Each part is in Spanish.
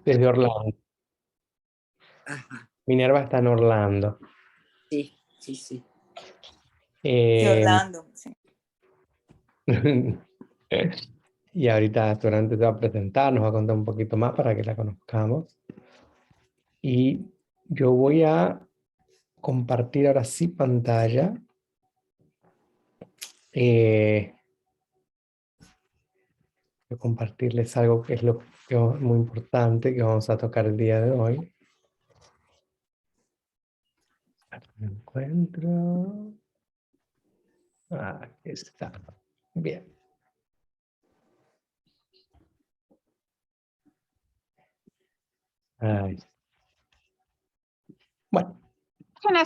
Desde Orlando. Ajá, Minerva está en Orlando. sí, sí, sí. De Eh, Orlando, sí. y ahorita durante se va a presentar, nos va a contar un poquito más para que la conozcamos. Y yo voy a compartir ahora sí pantalla. Voy a compartirles algo que es lo que es muy importante que vamos a tocar el día de hoy. Me encuentro. Aquí está. Bien. Ahí. Bueno,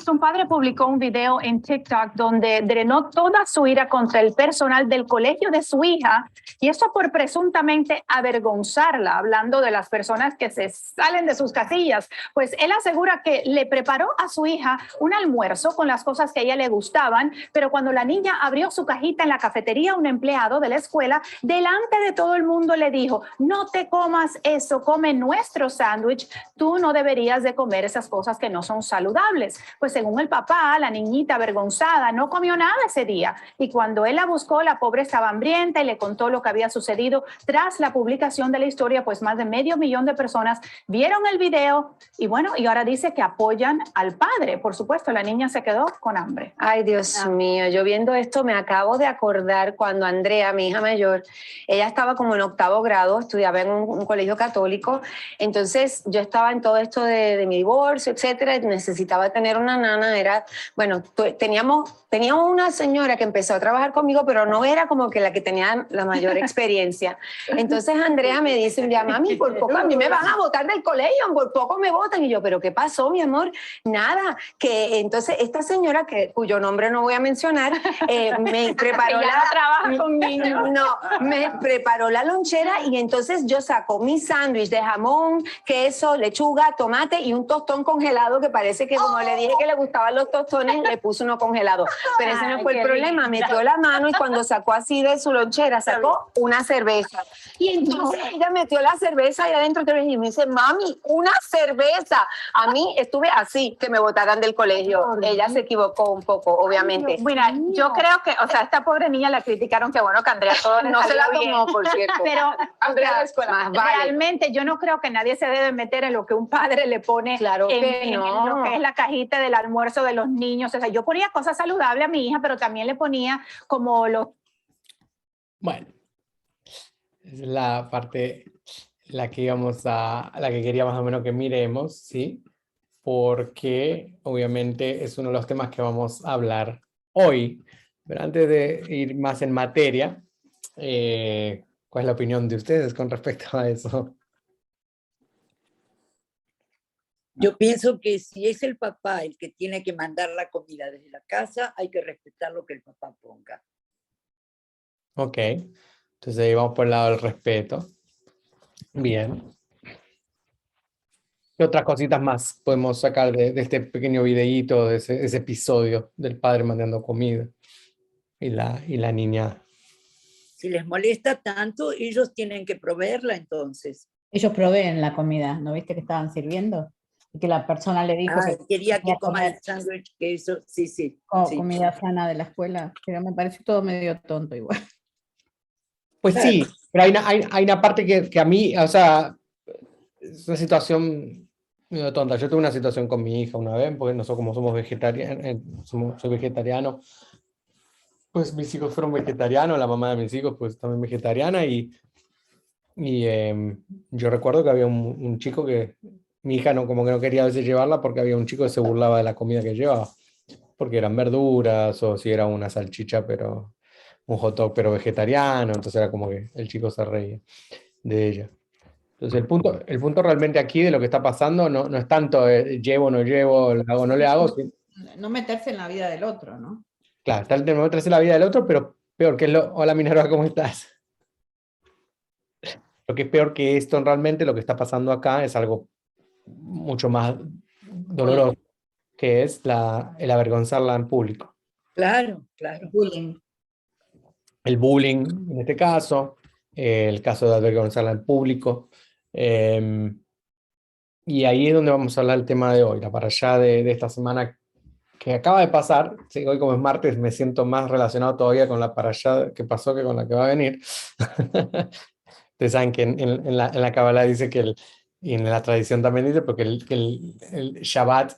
Un padre publicó un video en TikTok donde drenó toda su ira contra el personal del colegio de su hija, y eso por presuntamente avergonzarla, hablando de las personas que se salen de sus casillas. Pues él asegura que le preparó a su hija un almuerzo con las cosas que a ella le gustaban, pero cuando la niña abrió su cajita en la cafetería, un empleado de la escuela, delante de todo el mundo le dijo: no te comas eso, come nuestro sándwich, tú no deberías de comer esas cosas que no son saludables. Pues según el papá, la niñita avergonzada no comió nada ese día, y cuando él la buscó, la pobre estaba hambrienta y le contó lo que había sucedido. Tras la publicación de la historia, pues más de 500,000 de personas vieron el video, y bueno, y ahora dice que apoyan al padre. Por supuesto, la niña se quedó con hambre. Ay, Dios mío, yo viendo esto me acabo de acordar cuando Andrea, mi hija mayor, ella estaba como en 8º grado, estudiaba en un colegio católico. Entonces yo estaba en todo esto de mi divorcio, etcétera, y necesitaba tener una nana. Era, bueno, teníamos una señora que empezó a trabajar conmigo, pero no era como que la que tenía la mayor experiencia. Entonces Andrea me dice un día: mami, por poco a mí me van a botar del colegio, por poco me botan. Y yo: ¿pero qué pasó, mi amor? Nada, que entonces esta señora, cuyo nombre no voy a mencionar, me preparó trabaja con niños. No, me preparó la lonchera, y entonces yo saco mi sándwich de jamón, queso, lechuga, tomate y un tostón congelado, que parece que, como le dije que le gustaban los tostones, le puso uno congelado. Pero ese no fue el problema. Metió la mano y cuando sacó así de su lonchera, sacó una cerveza. Y entonces ella metió la cerveza ahí adentro y me dice: mami, una cerveza. A mí estuve así, que me botaran del colegio. Ella se equivocó un poco, obviamente. Mira, yo creo que, o sea, esta pobre niña la criticaron, que bueno que Andrea todo No se la tomó, por cierto. Pero Andrea, o sea, la escuela. Más vale. realmente yo no creo que nadie se debe meter en lo que un padre le pone Claro que en no. lo que es la cajita del almuerzo de los niños. O sea, yo ponía cosas saludables a mi hija, pero también le ponía como los... bueno. Es la parte la que la que quería más o menos que miremos, ¿sí? Porque obviamente es uno de los temas que vamos a hablar hoy. Pero antes de ir más en materia, ¿cuál es la opinión de ustedes con respecto a eso? Yo pienso que si es el papá el que tiene que mandar la comida desde la casa, hay que respetar lo que el papá ponga. Ok, entonces ahí vamos por el lado del respeto. Bien. ¿Qué otras cositas más podemos sacar de este pequeño videíto, de ese episodio del padre mandando comida y la niña? Si les molesta tanto, ellos tienen que proveerla entonces. Ellos proveen la comida, ¿no viste que estaban sirviendo? Y que la persona le dijo Ay, que quería que quería coma comer el sándwich, que eso, sí, sí. sí. comida sana de la escuela, pero me parece todo medio tonto igual. Pues Claro. sí, pero hay una parte que a mí, o sea, es una situación medio tonta. Yo tuve una situación con mi hija una vez, porque nosotros como somos vegetarianos, soy vegetariano, pues mis hijos fueron vegetarianos, la mamá de mis hijos pues también vegetariana, y yo recuerdo que había un chico que, mi hija no, como que no quería a veces llevarla porque había un chico que se burlaba de la comida que llevaba, porque eran verduras, o si era una salchicha, pero un hot dog, pero vegetariano, entonces era como que el chico se reía de ella. Entonces el punto realmente aquí de lo que está pasando no es tanto llevo o no llevo, le hago o no le hago. No meterse en la vida del otro, ¿no? Claro, está el tema de meterse en la vida del otro, pero peor que es lo... Hola Minerva, ¿cómo estás? Lo que es peor que esto realmente, lo que está pasando acá es algo mucho más doloroso, que es el avergonzarla en público. Claro, claro. Bullying. El bullying, en este caso, el caso de avergonzarla en público. Y ahí es donde vamos a hablar del tema de hoy, la parashá de esta semana que acaba de pasar. Sí, hoy como es martes me siento más relacionado todavía con la parashá que pasó que con la que va a venir. Ustedes saben que en la Kabbalah dice que y en la tradición también dice, porque el Shabbat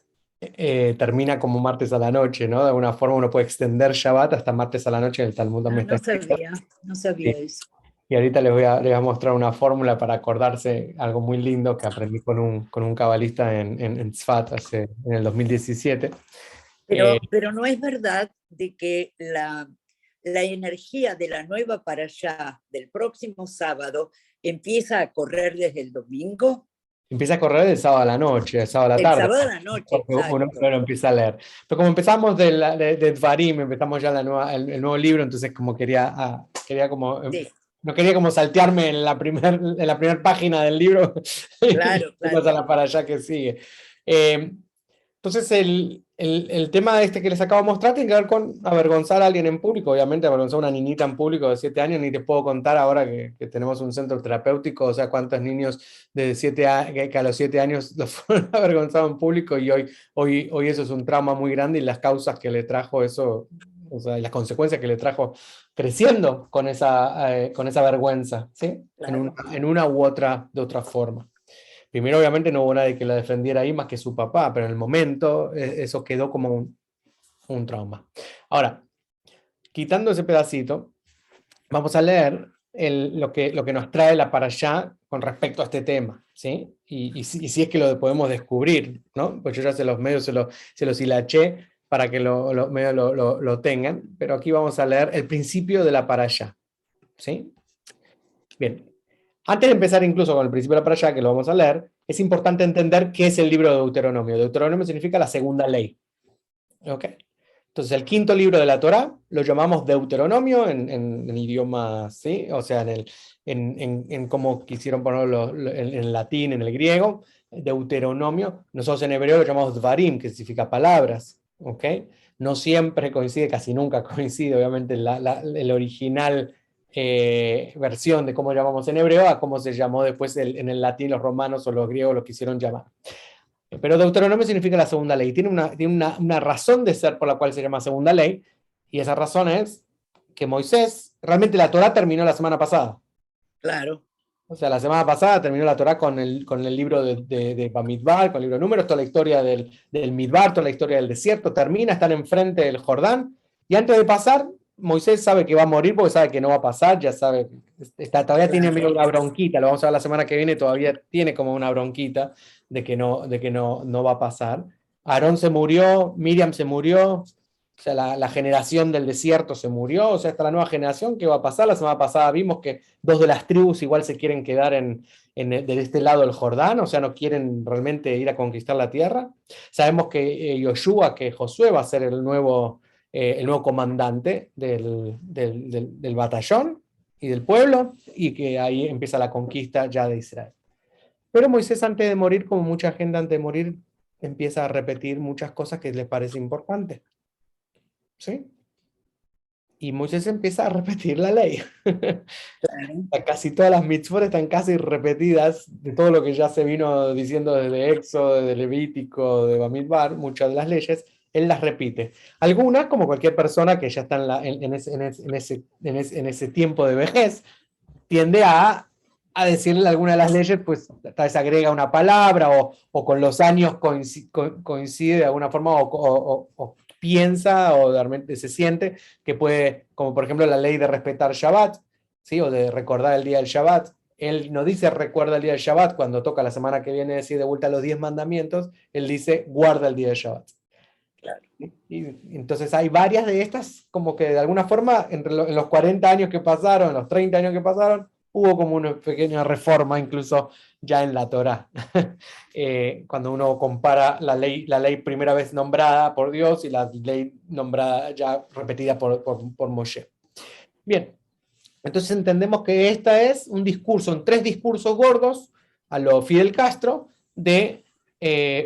termina como martes a la noche, ¿no? De alguna forma uno puede extender Shabbat hasta martes a la noche, en el Talmud también No está escrito. no sabía Sí. eso. Y ahorita les voy a mostrar una fórmula para acordarse algo muy lindo que aprendí con un cabalista en Tzfat en el 2017. Pero no es verdad de que la energía de la nueva parashá del próximo sábado empieza a correr desde el domingo. Empieza a correr el sábado a la noche, el sábado a la El tarde. sábado a la noche, Porque uno exacto. lo empieza a leer. Pero como empezamos de Dvarim, empezamos ya el nuevo libro, entonces como quería como, Sí, no quería como saltearme en la primer página del libro, claro, y pasar claro. para allá que sigue. Entonces el tema este que les acabo de mostrar tiene que ver con avergonzar a alguien en público. Obviamente avergonzar a una niñita en público de 7 años, ni te puedo contar ahora que tenemos un centro terapéutico, o sea, cuántos niños de 7 años que a los 7 años los fueron avergonzados en público, y hoy eso es un trauma muy grande, y las causas que le trajo eso, o sea, las consecuencias que le trajo creciendo con esa vergüenza, ¿sí? Claro. En una u otra, de otra forma. Primero, obviamente, no hubo nadie que la defendiera ahí más que su papá, pero en el momento eso quedó como un trauma. Ahora, quitando ese pedacito, vamos a leer lo que nos trae la parashá con respecto a este tema, ¿sí? Y si es que lo podemos descubrir, ¿no? Pues yo ya los medios se los hilaché para que los medios lo tengan, pero aquí vamos a leer el principio de la parashá, ¿sí? Bien. Antes de empezar incluso con el principio de la parashá, que lo vamos a leer, es importante entender qué es el libro de Deuteronomio. Deuteronomio significa la segunda ley. ¿Ok? Entonces, el quinto libro de la Torá lo llamamos Deuteronomio en idioma, ¿sí? O sea, en cómo quisieron ponerlo en latín, en el griego, Deuteronomio. Nosotros en hebreo lo llamamos Dvarim, que significa palabras. ¿Ok? No siempre coincide, casi nunca coincide, obviamente, el original versión de cómo llamamos en hebreo a cómo se llamó después en el latín los romanos o los griegos lo quisieron llamar. Pero Deuteronomio significa la segunda ley. Tiene una razón de ser por la cual se llama segunda ley, y esa razón es que Moisés, realmente la Torá terminó la semana pasada. Claro. O sea, la semana pasada terminó la Torá con el libro de Bamidbar, con el libro de números, toda la historia del Midbar, toda la historia del desierto, termina, están enfrente del Jordán, y antes de pasar, Moisés sabe que va a morir porque sabe que no va a pasar, ya sabe, todavía tiene medio una bronquita, lo vamos a ver la semana que viene, todavía tiene como una bronquita de que no va a pasar. Aarón se murió, Miriam se murió, o sea, la generación del desierto se murió, o sea, esta la nueva generación, ¿qué va a pasar? La semana pasada vimos que 2 de las tribus igual se quieren quedar de este lado del Jordán, o sea, no quieren realmente ir a conquistar la tierra. Sabemos que Yoshua, que Josué va a ser el nuevo comandante del batallón y del pueblo, y que ahí empieza la conquista ya de Israel. Pero Moisés, antes de morir, como mucha gente antes de morir, empieza a repetir muchas cosas que les parece importante. ¿Sí? Y Moisés empieza a repetir la ley. Casi todas las mitzvot están casi repetidas de todo lo que ya se vino diciendo desde Éxodo, de Levítico, de Bamidbar, muchas de las leyes, él las repite. Algunas, como cualquier persona que ya está en ese tiempo de vejez, tiende a decirle alguna de las leyes, pues tal vez agrega una palabra o con los años coincide de alguna forma o piensa o realmente se siente que puede, como por ejemplo la ley de respetar Shabbat, ¿sí? O de recordar el día del Shabbat. Él no dice recuerda el día del Shabbat cuando toca la semana que viene decir de vuelta los 10 mandamientos, él dice guarda el día del Shabbat. Claro. Y entonces hay varias de estas, como que de alguna forma, en los 40 años que pasaron, en los 30 años que pasaron, hubo como una pequeña reforma incluso ya en la Torá. Cuando uno compara la ley primera vez nombrada por Dios y la ley nombrada ya repetida por Moshe. Bien, entonces entendemos que esta es un discurso, en 3 discursos gordos, a lo Fidel Castro, de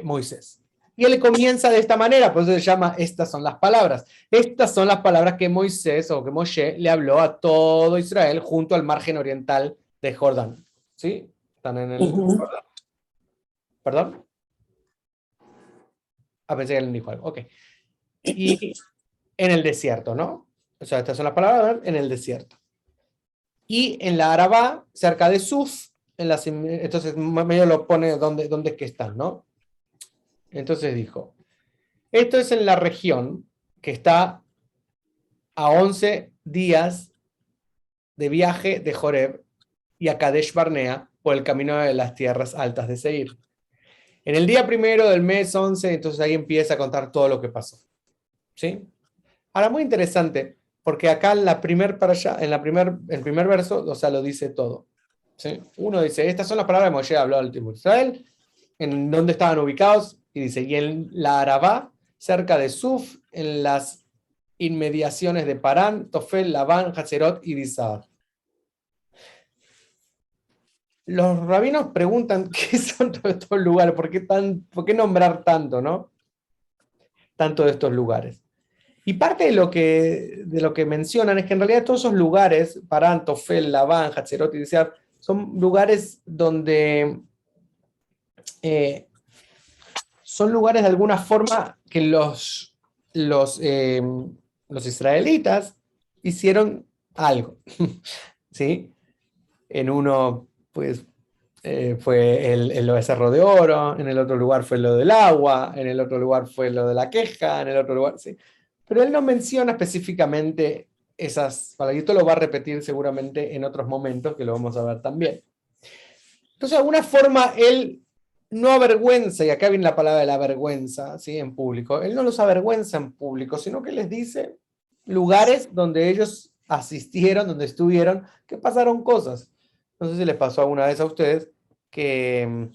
Moisés. Y él comienza de esta manera, por eso se llama estas son las palabras. Estas son las palabras que Moisés o que Moshe le habló a todo Israel junto al margen oriental de Jordán. ¿Sí? Están en el Jordán. ¿Perdón? Pensé que él dijo algo, ok. Y en el desierto, ¿no? O sea, estas son las palabras, en el desierto. Y en la Arabá, cerca de Suf, entonces medio lo pone dónde es que están, ¿no? Entonces dijo, esto es en la región que está a 11 días de viaje de Joreb y a Kadesh Barnea por el camino de las tierras altas de Seir. En el día primero del mes 11, entonces ahí empieza a contar todo lo que pasó. ¿Sí? Ahora, muy interesante, porque acá en el primer verso, o sea, lo dice todo. ¿Sí? Uno dice, estas son las palabras que Moshe habló al tribu de Israel, en dónde estaban ubicados, y dice, y en la Arabá, cerca de Suf, en las inmediaciones de Parán, Tofel, Labán, Hazerot y Dizar. Los rabinos preguntan qué son todos estos lugares, por qué nombrar tanto, ¿no? Tanto de estos lugares. Y parte de lo que mencionan es que en realidad todos esos lugares, Parán, Tofel, Labán, Hazerot y Dizar, son lugares donde son lugares de alguna forma que los israelitas hicieron algo. ¿Sí? En uno, pues, fue lo de Cerro de Oro, en el otro lugar fue lo del agua, en el otro lugar fue lo de la queja, en el otro lugar, sí. Pero él no menciona específicamente esas palabras, y esto lo va a repetir seguramente en otros momentos, que lo vamos a ver también. Entonces, de alguna forma, él no avergüenza, y acá viene la palabra de la vergüenza, ¿sí? En público, él no los avergüenza en público, sino que les dice lugares donde ellos asistieron, donde estuvieron, que pasaron cosas. No sé si les pasó alguna vez a ustedes que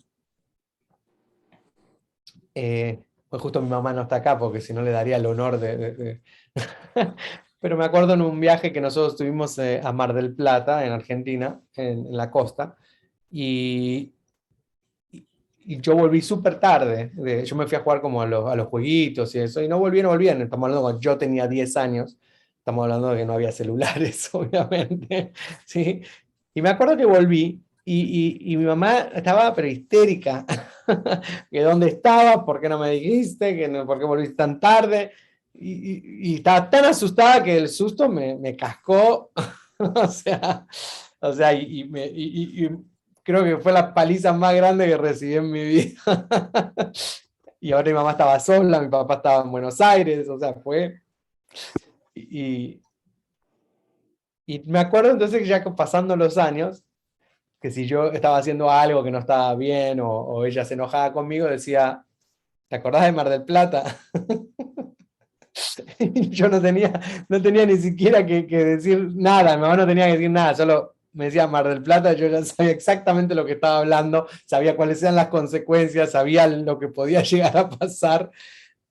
pues justo mi mamá no está acá porque si no le daría el honor de... Pero me acuerdo en un viaje que nosotros tuvimos a Mar del Plata, en Argentina, en la costa, y yo volví súper tarde. Yo me fui a jugar como a los jueguitos y eso, y no volvían. Estamos hablando cuando yo tenía 10 años, estamos hablando de que no había celulares, obviamente, ¿sí? Y me acuerdo que volví, y mi mamá estaba pero histérica, que dónde estaba, por qué no me dijiste, por qué volviste tan tarde, y estaba tan asustada que el susto me cascó, o sea, y creo que fue la paliza más grande que recibí en mi vida. Y ahora mi mamá estaba sola, mi papá estaba en Buenos Aires, o sea, fue... Y me acuerdo entonces que ya pasando los años, que si yo estaba haciendo algo que no estaba bien o ella se enojaba conmigo, decía, ¿te acordás de Mar del Plata? Yo no tenía ni siquiera que decir nada, mi mamá no tenía que decir nada, solo me decía Mar del Plata, yo ya sabía exactamente lo que estaba hablando, sabía cuáles eran las consecuencias, sabía lo que podía llegar a pasar.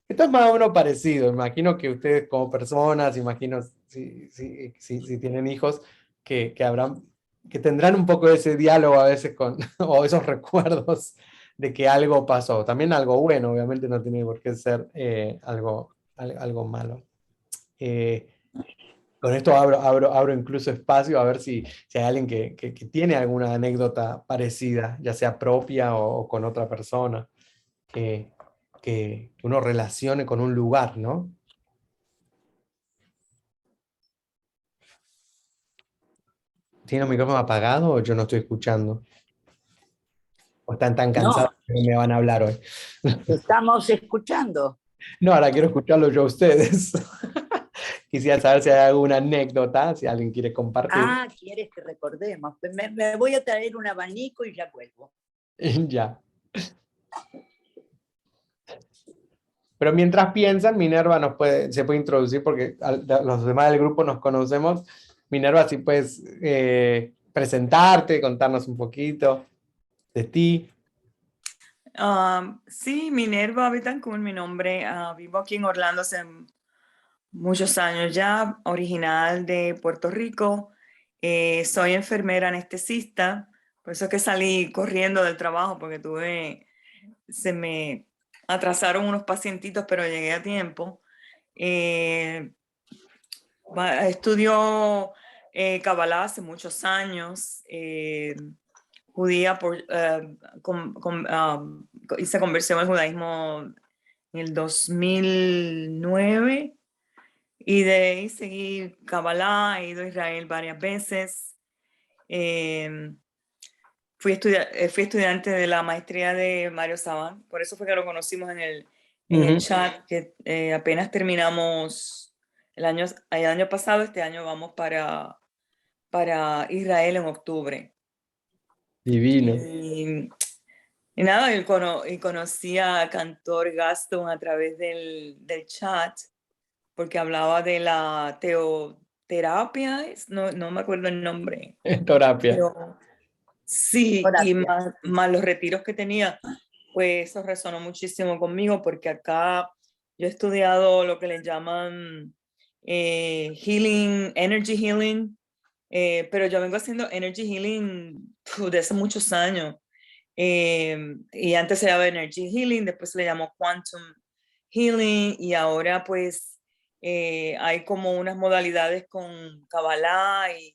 Esto es más o menos parecido, imagino que ustedes como personas, imagino si tienen hijos, que tendrán un poco de ese diálogo a veces o esos recuerdos de que algo pasó. También algo bueno, obviamente no tiene por qué ser algo malo. Con esto abro incluso espacio a ver si hay alguien que tiene alguna anécdota parecida, ya sea propia o con otra persona, que uno relacione con un lugar, ¿no? ¿Tiene el micrófono apagado o yo no estoy escuchando? ¿O están tan cansados que me van a hablar hoy? Estamos escuchando. No, ahora quiero escucharlo yo a ustedes. Quisiera saber si hay alguna anécdota, si alguien quiere compartir. Ah, quieres que recordemos. Me voy a traer un abanico y ya vuelvo. Ya. Pero mientras piensan, Minerva se puede introducir porque los demás del grupo nos conocemos. Minerva, si puedes presentarte, contarnos un poquito de ti. Sí, Minerva Betancourt, mi nombre. Vivo aquí en Orlando hace muchos años ya, original de Puerto Rico. Soy enfermera anestesista, por eso es que salí corriendo del trabajo porque se me atrasaron unos pacientitos, pero llegué a tiempo. Estudió Kabbalah hace muchos años, judía hice conversión al judaísmo en el 2009 y de ahí seguí Kabbalah, he ido a Israel varias veces. Fui estudiante de la maestría de Mario Saban, por eso fue que lo conocimos en el chat, que apenas terminamos el año pasado, este año vamos para Israel en octubre. Divino. Y nada, y conocí a Cantor Gaston a través del chat, porque hablaba de la teoterapia, no me acuerdo el nombre. Terapia. Pero sí, y Terapia. más los retiros que tenía, pues eso resonó muchísimo conmigo, porque acá yo he estudiado lo que le llaman healing, energy healing, pero yo vengo haciendo energy healing desde hace muchos años. Y antes se llamaba energy healing, después se le llamó quantum healing, y ahora pues hay como unas modalidades con Kabbalah y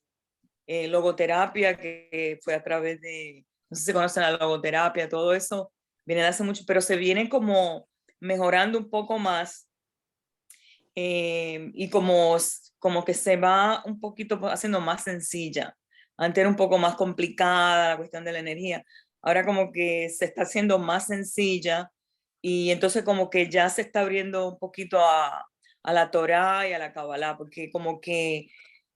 logoterapia, que fue a través de, no sé si conocen la logoterapia, todo eso viene de hace mucho, pero se viene como mejorando un poco más, y como que se va un poquito haciendo más sencilla. Antes era un poco más complicada la cuestión de la energía, ahora como que se está haciendo más sencilla, y entonces como que ya se está abriendo un poquito a la Torá y a la Kabbalah, porque como que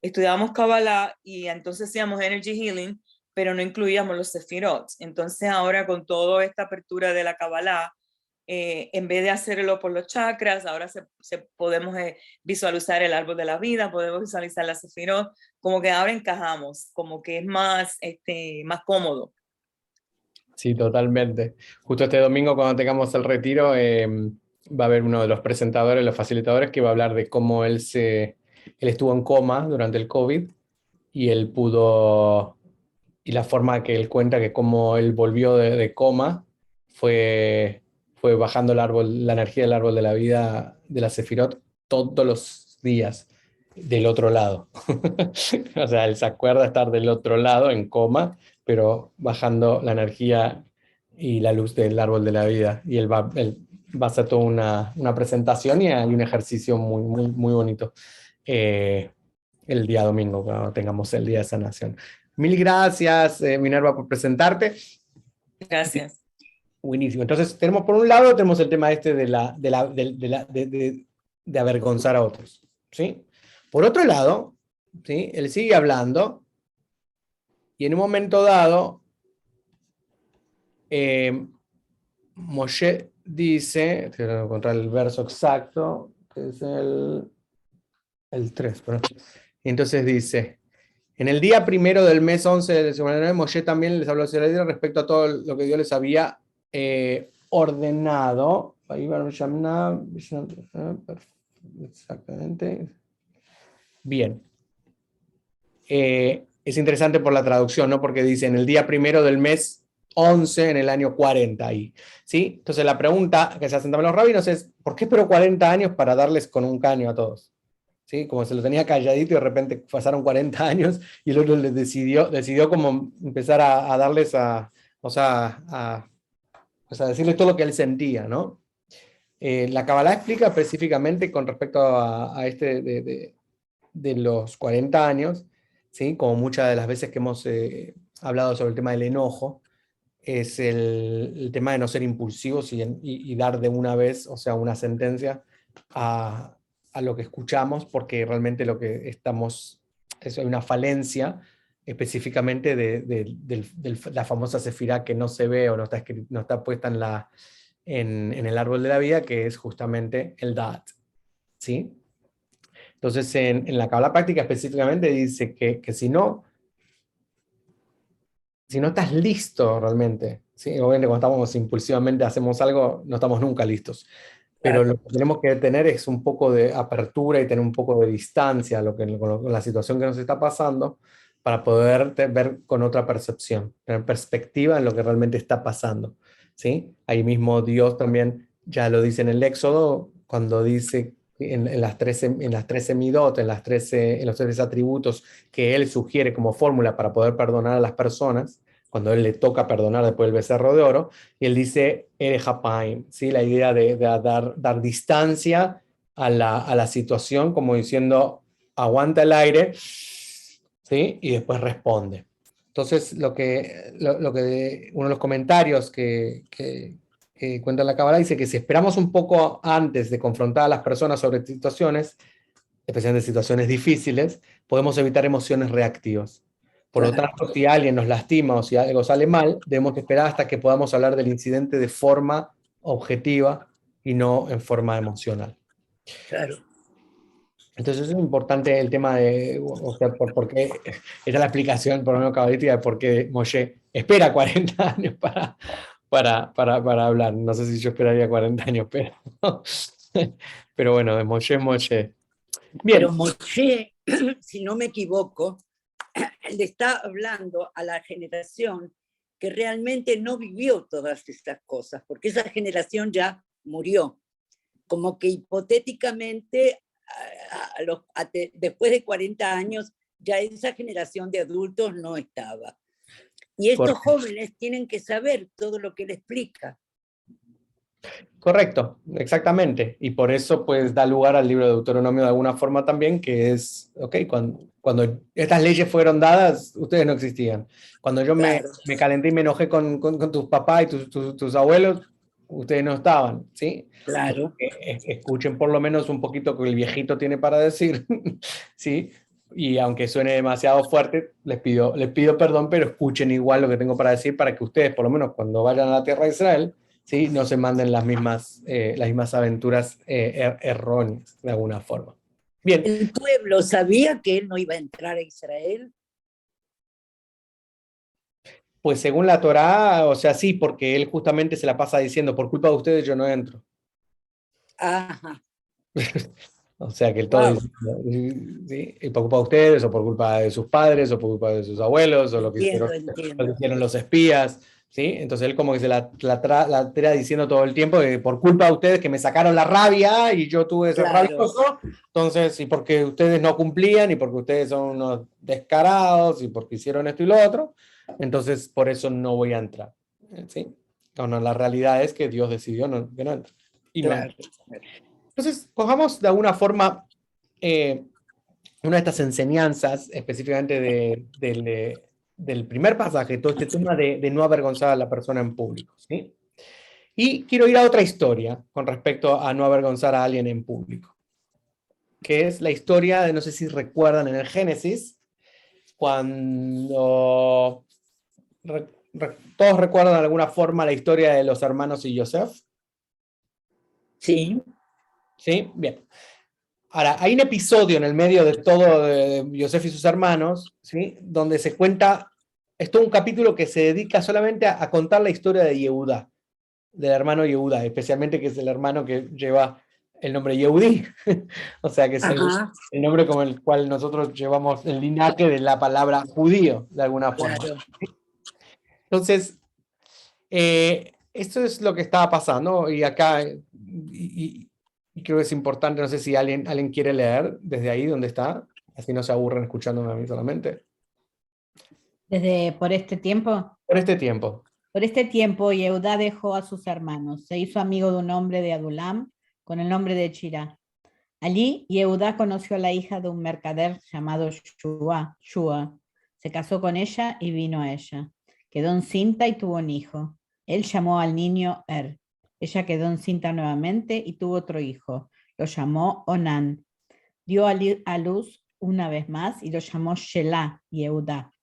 estudiábamos Kabbalah y entonces hacíamos Energy Healing, pero no incluíamos los Sefirot. Entonces ahora con toda esta apertura de la Kabbalah, en vez de hacerlo por los chakras, ahora podemos visualizar el árbol de la vida, podemos visualizar la Sefirot, como que ahora encajamos, como que es más cómodo. Sí, totalmente. Justo este domingo, cuando tengamos el retiro, va a haber uno de los presentadores, los facilitadores, que va a hablar de cómo él estuvo en coma durante el COVID y él pudo, y la forma que él cuenta que cómo él volvió de coma fue bajando la energía del árbol de la vida de la Sefirot todos los días del otro lado. O sea, él se acuerda estar del otro lado en coma, pero bajando la energía y la luz del árbol de la vida. Y él va a hacer toda una presentación y hay un ejercicio muy, muy, muy bonito el día domingo, cuando tengamos el día de sanación. Mil gracias, Minerva, por presentarte. Gracias. Buenísimo. Entonces, tenemos por un lado, tenemos el tema este de avergonzar a otros, ¿sí? Por otro lado, ¿sí? Él sigue hablando y en un momento dado, Moshe dice, voy a encontrar el verso exacto, que es el 3, perdón. Y entonces dice: en el día primero del mes 11 de la semana 9, Moshe también les habló a Israel respecto a todo lo que Dios les había ordenado. Exactamente. Bien. Es interesante por la traducción, ¿no? Porque dice en el día primero del mes 11 en el año 40 ahí, ¿sí? Entonces la pregunta que se hacen también los rabinos es: ¿por qué esperó 40 años para darles con un caño a todos? ¿Sí? Como se lo tenía calladito y de repente pasaron 40 años y el otro les decidió como empezar a darles a decirles todo lo que él sentía, ¿no? La Kabbalah explica específicamente con respecto a este de los 40 años, ¿sí? Como muchas de las veces que hemos hablado sobre el tema del enojo, es el tema de no ser impulsivos y dar de una vez, o sea, una sentencia a lo que escuchamos, porque realmente lo que estamos, hay una falencia específicamente de la famosa sefirá que no se ve o no está puesta en el árbol de la vida, que es justamente el Da'at, ¿sí? Entonces en la Kabbalah práctica específicamente dice que si no estás listo realmente, ¿sí? Obviamente cuando estamos impulsivamente hacemos algo, no estamos nunca listos. Pero lo que tenemos que tener es un poco de apertura y tener un poco de distancia con la situación que nos está pasando, para poder ver con otra percepción, tener perspectiva en lo que realmente está pasando, ¿sí? Ahí mismo Dios también ya lo dice en el Éxodo, cuando dice en las 13 midot, en los 13 atributos que Él sugiere como fórmula para poder perdonar a las personas, cuando él le toca perdonar después del becerro de oro, y él dice, Ere Hapaim, ¿sí? La idea de dar distancia a la situación, como diciendo, aguanta el aire, ¿sí? Y después responde. Entonces, uno de los comentarios que cuenta la Cábala dice que si esperamos un poco antes de confrontar a las personas sobre situaciones, especialmente situaciones difíciles, podemos evitar emociones reactivas. Por lo tanto, si alguien nos lastima o si algo sale mal, debemos esperar hasta que podamos hablar del incidente de forma objetiva y no en forma emocional. Claro. Entonces es importante el tema de, o sea, por qué, esa es la explicación, por lo menos cabalística, de por qué Moshe espera 40 años para hablar. No sé si yo esperaría 40 años, pero bueno, de Moshe es Moshe. Bien. Pero Moshe, si no me equivoco, le está hablando a la generación que realmente no vivió todas estas cosas, porque esa generación ya murió. Como que hipotéticamente, después de 40 años, ya esa generación de adultos no estaba. Y estos jóvenes tienen que saber todo lo que él explica. Correcto, exactamente. Y por eso pues da lugar al libro de Deuteronomio de alguna forma también, que es, ok, cuando estas leyes fueron dadas, ustedes no existían. Cuando yo Claro. me calenté y me enojé con tus papás y tus abuelos, ustedes no estaban, ¿sí? Claro. Escuchen por lo menos un poquito lo que el viejito tiene para decir, ¿sí? Y aunque suene demasiado fuerte, les pido perdón, pero escuchen igual lo que tengo para decir para que ustedes, por lo menos cuando vayan a la tierra de Israel, ¿sí? No se manden las mismas aventuras erróneas, de alguna forma. Bien. ¿El pueblo sabía que él no iba a entrar a Israel? Pues según la Torá, o sea, sí, porque él justamente se la pasa diciendo, por culpa de ustedes yo no entro. Ajá. O sea, que el todo dice, ¿sí? Y por culpa de ustedes, o por culpa de sus padres, o por culpa de sus abuelos, o lo que hicieron los espías, ¿sí? Entonces él como que se la tira diciendo todo el tiempo que por culpa de ustedes que me sacaron la rabia y yo tuve ese rabioso, entonces, y porque ustedes no cumplían, y porque ustedes son unos descarados, y porque hicieron esto y lo otro, entonces por eso no voy a entrar, ¿sí? Bueno, la realidad es que Dios decidió que no entre. Y claro. no. Entonces, cojamos de alguna forma una de estas enseñanzas, específicamente del primer pasaje, todo este tema de no avergonzar a la persona en público, ¿sí? Y quiero ir a otra historia con respecto a no avergonzar a alguien en público, que es la historia de, no sé si recuerdan en el Génesis, cuando todos recuerdan de alguna forma la historia de los hermanos y Yosef. Sí. ¿Sí? Bien. Ahora, hay un episodio en el medio de todo de Yosef y sus hermanos, ¿sí? Donde se cuenta, es todo un capítulo que se dedica solamente a contar la historia de Yehudá, del hermano Yehudá, especialmente que es el hermano que lleva el nombre Yehudí, o sea que es el nombre con el cual nosotros llevamos el linaje de la palabra judío, de alguna forma. Claro. Entonces, esto es lo que estaba pasando, y acá, y creo que es importante, no sé si alguien quiere leer desde ahí donde está, así no se aburren escuchándome a mí solamente. Por este tiempo. Por este tiempo. Por este tiempo, Yehudá dejó a sus hermanos, se hizo amigo de un hombre de Adulam con el nombre de Chirá. Allí, Yehudá conoció a la hija de un mercader llamado Shua. Se casó con ella y vino a ella. Quedó encinta y tuvo un hijo. Él llamó al niño Ella quedó encinta nuevamente y tuvo otro hijo. Lo llamó Onán. Dio a luz una vez más y lo llamó Shelah, Yehudá.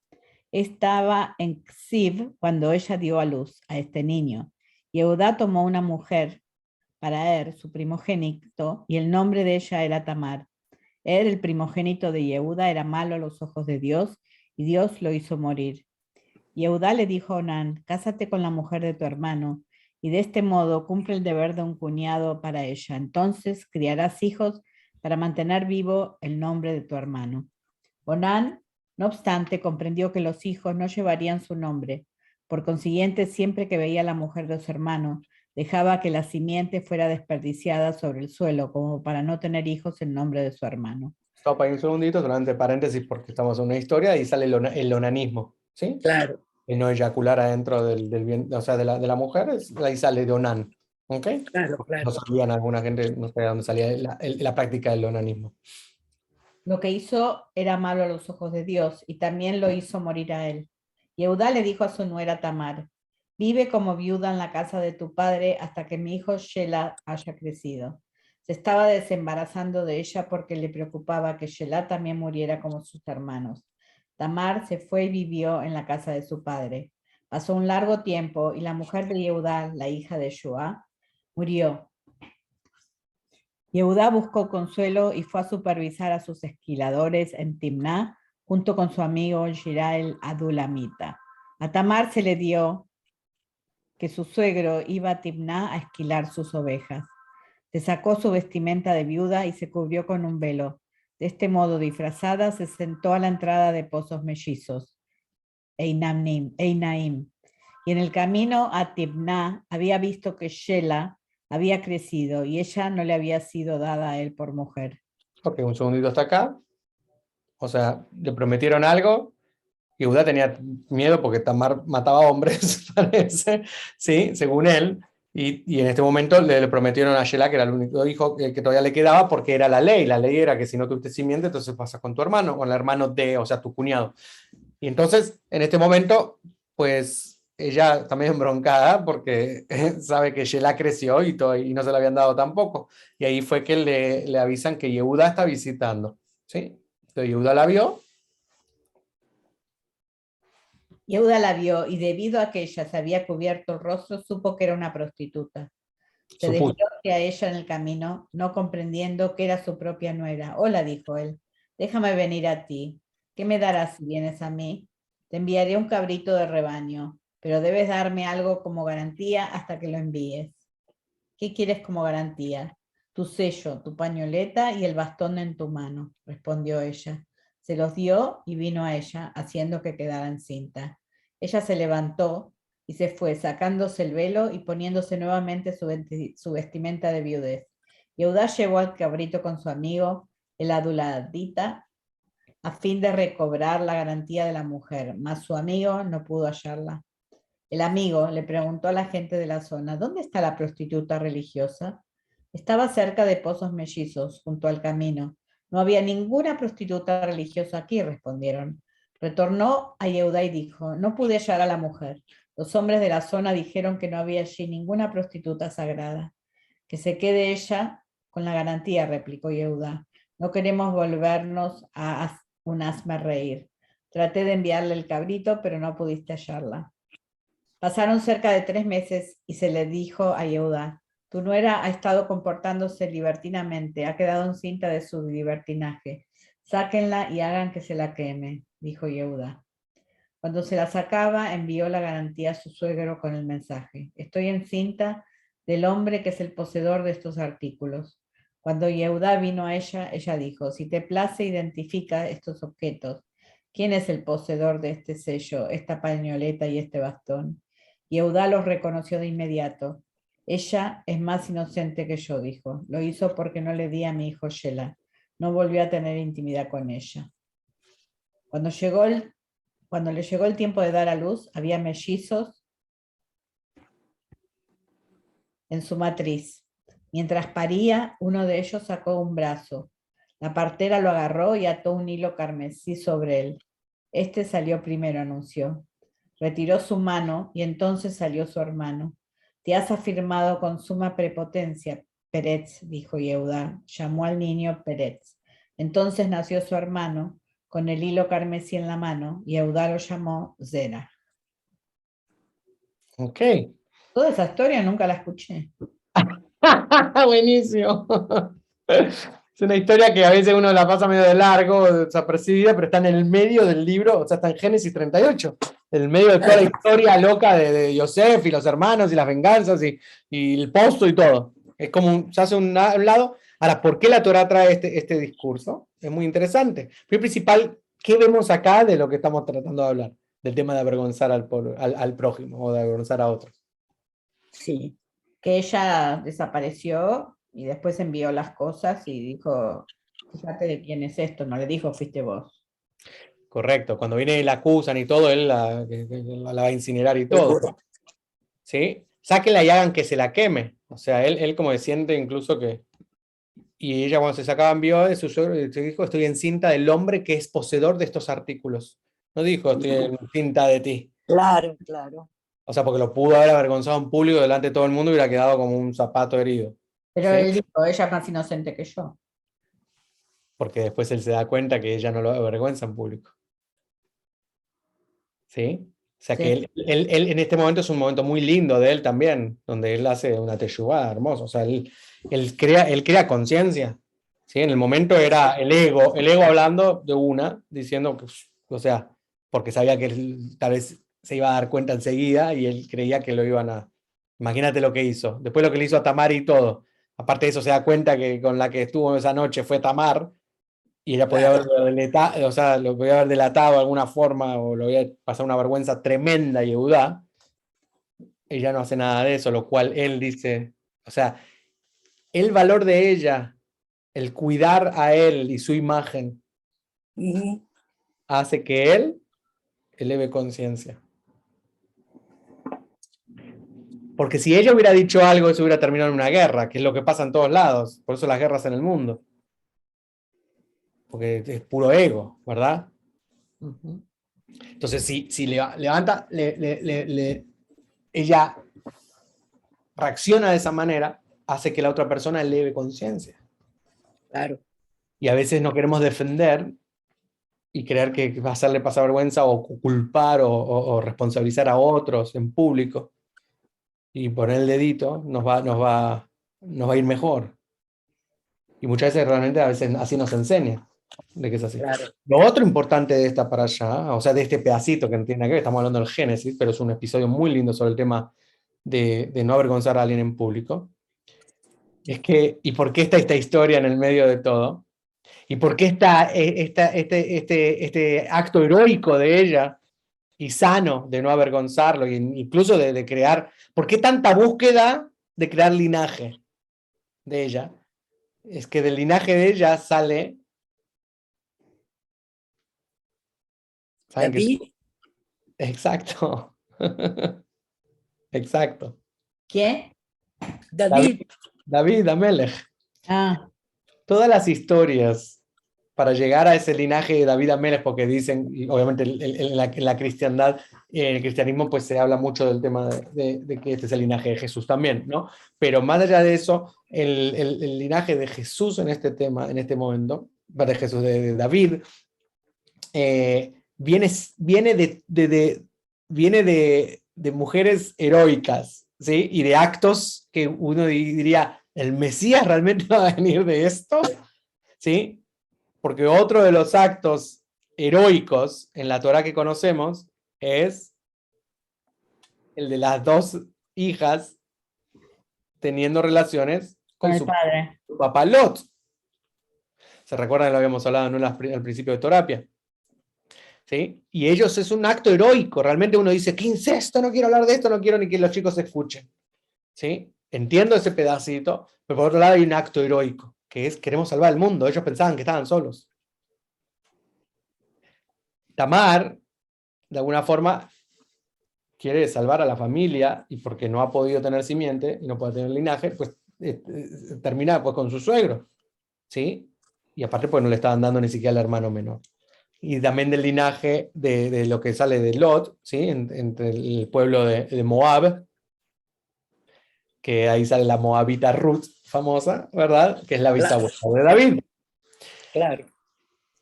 Estaba en Ksiv cuando ella dio a luz a este niño. Yehudá tomó una mujer para su primogénito, y el nombre de ella era Tamar. El primogénito de Yehudá, era malo a los ojos de Dios, y Dios lo hizo morir. Yehudá le dijo a Onán, cásate con la mujer de tu hermano, y de este modo cumple el deber de un cuñado para ella. Entonces criarás hijos para mantener vivo el nombre de tu hermano. Onán, no obstante, comprendió que los hijos no llevarían su nombre. Por consiguiente, siempre que veía a la mujer de su hermano, dejaba que la simiente fuera desperdiciada sobre el suelo, como para no tener hijos en nombre de su hermano. Stop ahí un segundito, solamente paréntesis, porque estamos en una historia y sale el onanismo, ¿sí? Claro. y no eyacular adentro o sea, de la mujer, ahí sale de Onán. ¿Ok? Claro, No claro. sabían, alguna gente no sabía dónde salía la práctica del onanismo. Lo que hizo era malo a los ojos de Dios y también lo hizo morir a él. Yehudá le dijo a su nuera Tamar, vive como viuda en la casa de tu padre hasta que mi hijo Shelah haya crecido. Se estaba desembarazando de ella porque le preocupaba que Shelah también muriera como sus hermanos. Tamar se fue y vivió en la casa de su padre. Pasó un largo tiempo y la mujer de Yehudá, la hija de Shua, murió. Yehudá buscó consuelo y fue a supervisar a sus esquiladores en Timná junto con su amigo Shira el Adulamita. A Tamar se le dio que su suegro iba a Timná a esquilar sus ovejas. Se sacó su vestimenta de viuda y se cubrió con un velo. De este modo, disfrazada, se sentó a la entrada de Pozos Mellizos, Einaim, y en el camino a Timná había visto que Shelah había crecido y ella no le había sido dada a él por mujer. Ok, un segundito hasta acá. O sea, le prometieron algo. Yehudá tenía miedo porque Tamar mataba hombres, parece, ¿sí? Según él. Y en este momento le prometieron a Shelah que era el único hijo que todavía le quedaba porque era la ley. La ley era que si no tuviste simiente, entonces pasas con tu hermano, con el hermano de, o sea, tu cuñado. Y entonces, en este momento, pues ella también embroncada porque sabe que Shelah creció y no se la habían dado tampoco. Y ahí fue que le avisan que Yehudá está visitando, ¿sí? Entonces Yehudá la vio. Yehuda la vio y debido a que ella se había cubierto el rostro, supo que era una prostituta. Se desvió hacia ella en el camino, no comprendiendo que era su propia nuera. Hola, dijo él, déjame venir a ti. ¿Qué me darás si vienes a mí? Te enviaré un cabrito de rebaño, pero debes darme algo como garantía hasta que lo envíes. ¿Qué quieres como garantía? Tu sello, tu pañoleta y el bastón en tu mano, respondió ella. Se los dio y vino a ella, haciendo que quedara encinta. Ella se levantó y se fue, sacándose el velo y poniéndose nuevamente su vestimenta de viudez. Yehudá llevó al cabrito con su amigo, el aduladita, a fin de recobrar la garantía de la mujer, mas su amigo no pudo hallarla. El amigo le preguntó a la gente de la zona, ¿dónde está la prostituta religiosa? Estaba cerca de Pozos Mellizos, junto al camino. No había ninguna prostituta religiosa aquí, respondieron. Retornó a Yehudá y dijo, no pude hallar a la mujer. Los hombres de la zona dijeron que no había allí ninguna prostituta sagrada. Que se quede ella con la garantía, replicó Yehudá. No queremos volvernos a un hazme reír. Traté de enviarle el cabrito, pero no pudiste hallarla. Pasaron cerca de 3 meses y se le dijo a Yehudá, tu nuera ha estado comportándose libertinamente, ha quedado encinta de su libertinaje. Sáquenla y hagan que se la queme, dijo Yehudá. Cuando se la sacaba, envió la garantía a su suegro con el mensaje. Estoy encinta del hombre que es el poseedor de estos artículos. Cuando Yehudá vino a ella, ella dijo, si te place, identifica estos objetos. ¿Quién es el poseedor de este sello, esta pañoleta y este bastón? Yehudá los reconoció de inmediato. Ella es más inocente que yo, dijo. Lo hizo porque no le di a mi hijo Shelah. No volvió a tener intimidad con ella. Cuando le llegó el tiempo de dar a luz, había mellizos en su matriz. Mientras paría, uno de ellos sacó un brazo. La partera lo agarró y ató un hilo carmesí sobre él. Este salió primero, anunció. Retiró su mano y entonces salió su hermano. Te has afirmado con suma prepotencia, Peretz, dijo Yehudá. Llamó al niño Peretz. Entonces nació su hermano con el hilo carmesí en la mano, y Yehudá lo llamó Zera. Ok. Toda esa historia nunca la escuché. Buenísimo. Es una historia que a veces uno la pasa medio de largo, desapercibida, pero está en el medio del libro, o sea, está en Génesis 38, en el medio de toda la historia loca de Yosef y los hermanos y las venganzas y el pozo y todo. Es como se hace un lado. Ahora, ¿por qué la Torah trae este discurso? Es muy interesante. Pero principal, ¿qué vemos acá de lo que estamos tratando de hablar? Del tema de avergonzar al prójimo o de avergonzar a otros. Sí, que ella desapareció y después envió las cosas y dijo, fíjate de quién es esto, no le dijo, fuiste vos. Correcto. Cuando viene y la acusan y todo, él la va a incinerar y todo. ¿Sí? Sáquenla y hagan que se la queme. O sea, él como que siente incluso que... Y ella cuando se sacaban vio de su suegro, dijo, estoy encinta del hombre que es poseedor de estos artículos. No dijo, estoy encinta de ti. Claro, claro. O sea, porque lo pudo haber avergonzado en público delante de todo el mundo y hubiera quedado como un zapato herido. Pero ¿Sí? él dijo, ella es más inocente que yo. Porque después él se da cuenta que ella no lo avergüenza en público. ¿Sí? O sea Sí. que él en este momento es un momento muy lindo de él también, donde él hace una teshuvá hermosa. O sea, él crea conciencia. ¿Sí? En el momento era el ego hablando de una, diciendo, pues, o sea, porque sabía que él tal vez se iba a dar cuenta enseguida y él creía que lo iban a... Imagínate lo que hizo. Después lo que le hizo a Tamar y todo. Aparte de eso, se da cuenta que con la que estuvo esa noche fue Tamar. Y ella podía haberlo deletado, o sea, lo podía haber delatado de alguna forma, o lo había pasado una vergüenza tremenda, Yehudá. Ella no hace nada de eso, lo cual él dice, o sea, el valor de ella, el cuidar a él y su imagen, hace que él eleve conciencia. Porque si ella hubiera dicho algo, eso hubiera terminado en una guerra, que es lo que pasa en todos lados, por eso las guerras en el mundo. Porque es puro ego, ¿verdad? Entonces, si levanta, ella reacciona de esa manera, hace que la otra persona eleve conciencia. Claro. Y a veces no queremos defender y creer que va a hacerle pasar vergüenza o culpar o responsabilizar a otros en público y poner el dedito nos va a ir mejor. Y muchas veces realmente a veces así nos enseña de que es así. Claro. Lo otro importante de esta para allá, o sea, de este pedacito que no tiene nada que ver, estamos hablando del Génesis, pero es un episodio muy lindo sobre el tema de no avergonzar a alguien en público, es que, ¿y por qué está esta historia en el medio de todo? ¿Y por qué está este acto heroico de ella y sano de no avergonzarlo, e incluso de crear, ¿por qué tanta búsqueda de crear linaje de ella? Es que del linaje de ella sale... ¿saben qué? David, Exacto. Exacto. ¿Quién? David, David Amelech. Ah, Todas las historias para llegar a ese linaje de David Amelech, porque dicen, y obviamente en la cristiandad, en el cristianismo, pues se habla mucho del tema de que este es el linaje de Jesús también, ¿no? Pero más allá de eso, el linaje de Jesús en este tema, en este momento, de Jesús, de David, viene de mujeres heroicas, ¿sí? Y de actos que uno diría, ¿el Mesías realmente va a venir de esto? ¿Sí? Porque otro de los actos heroicos en la Torá que conocemos es el de las dos hijas teniendo relaciones con con el padre. su papá Lot. ¿Se recuerdan que lo habíamos hablado al principio de Torapia? ¿Sí? Y ellos es un acto heroico. Realmente uno dice, ¿qué incesto? No quiero hablar de esto, no quiero ni que los chicos escuchen. ¿Sí? Entiendo ese pedacito, pero por otro lado hay un acto heroico, que es queremos salvar el mundo. Ellos pensaban que estaban solos. Tamar, de alguna forma, quiere salvar a la familia y porque no ha podido tener simiente y no puede tener linaje, pues termina pues, con su suegro. ¿Sí? Y aparte pues no le estaban dando ni siquiera al hermano menor. Y también del linaje de lo que sale de Lot, ¿sí? Entre el pueblo de Moab, que ahí sale la moabita Ruth, famosa, ¿verdad? Que es la bisabuela de David. claro.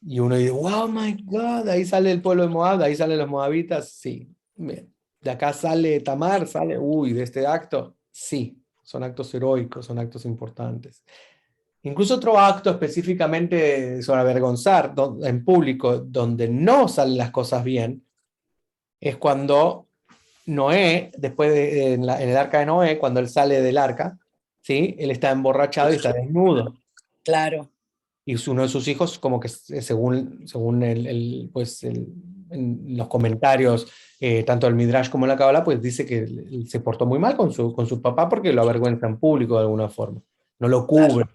Y uno dice, wow, my God, ahí sale el pueblo de Moab, de ahí salen los moabitas, sí. Bien. De acá sale Tamar, sale, de este acto, sí. Son actos heroicos, son actos importantes. Incluso otro acto específicamente sobre avergonzar en público, donde no salen las cosas bien, es cuando Noé, después en el arca de Noé, cuando él sale del arca, ¿sí? Él está emborrachado y está desnudo. Claro. Y uno de sus hijos, como que según en los comentarios, tanto del Midrash como en la Kabbalah, pues dice que él se portó muy mal con su papá porque lo avergüenza en público de alguna forma. No lo cubre.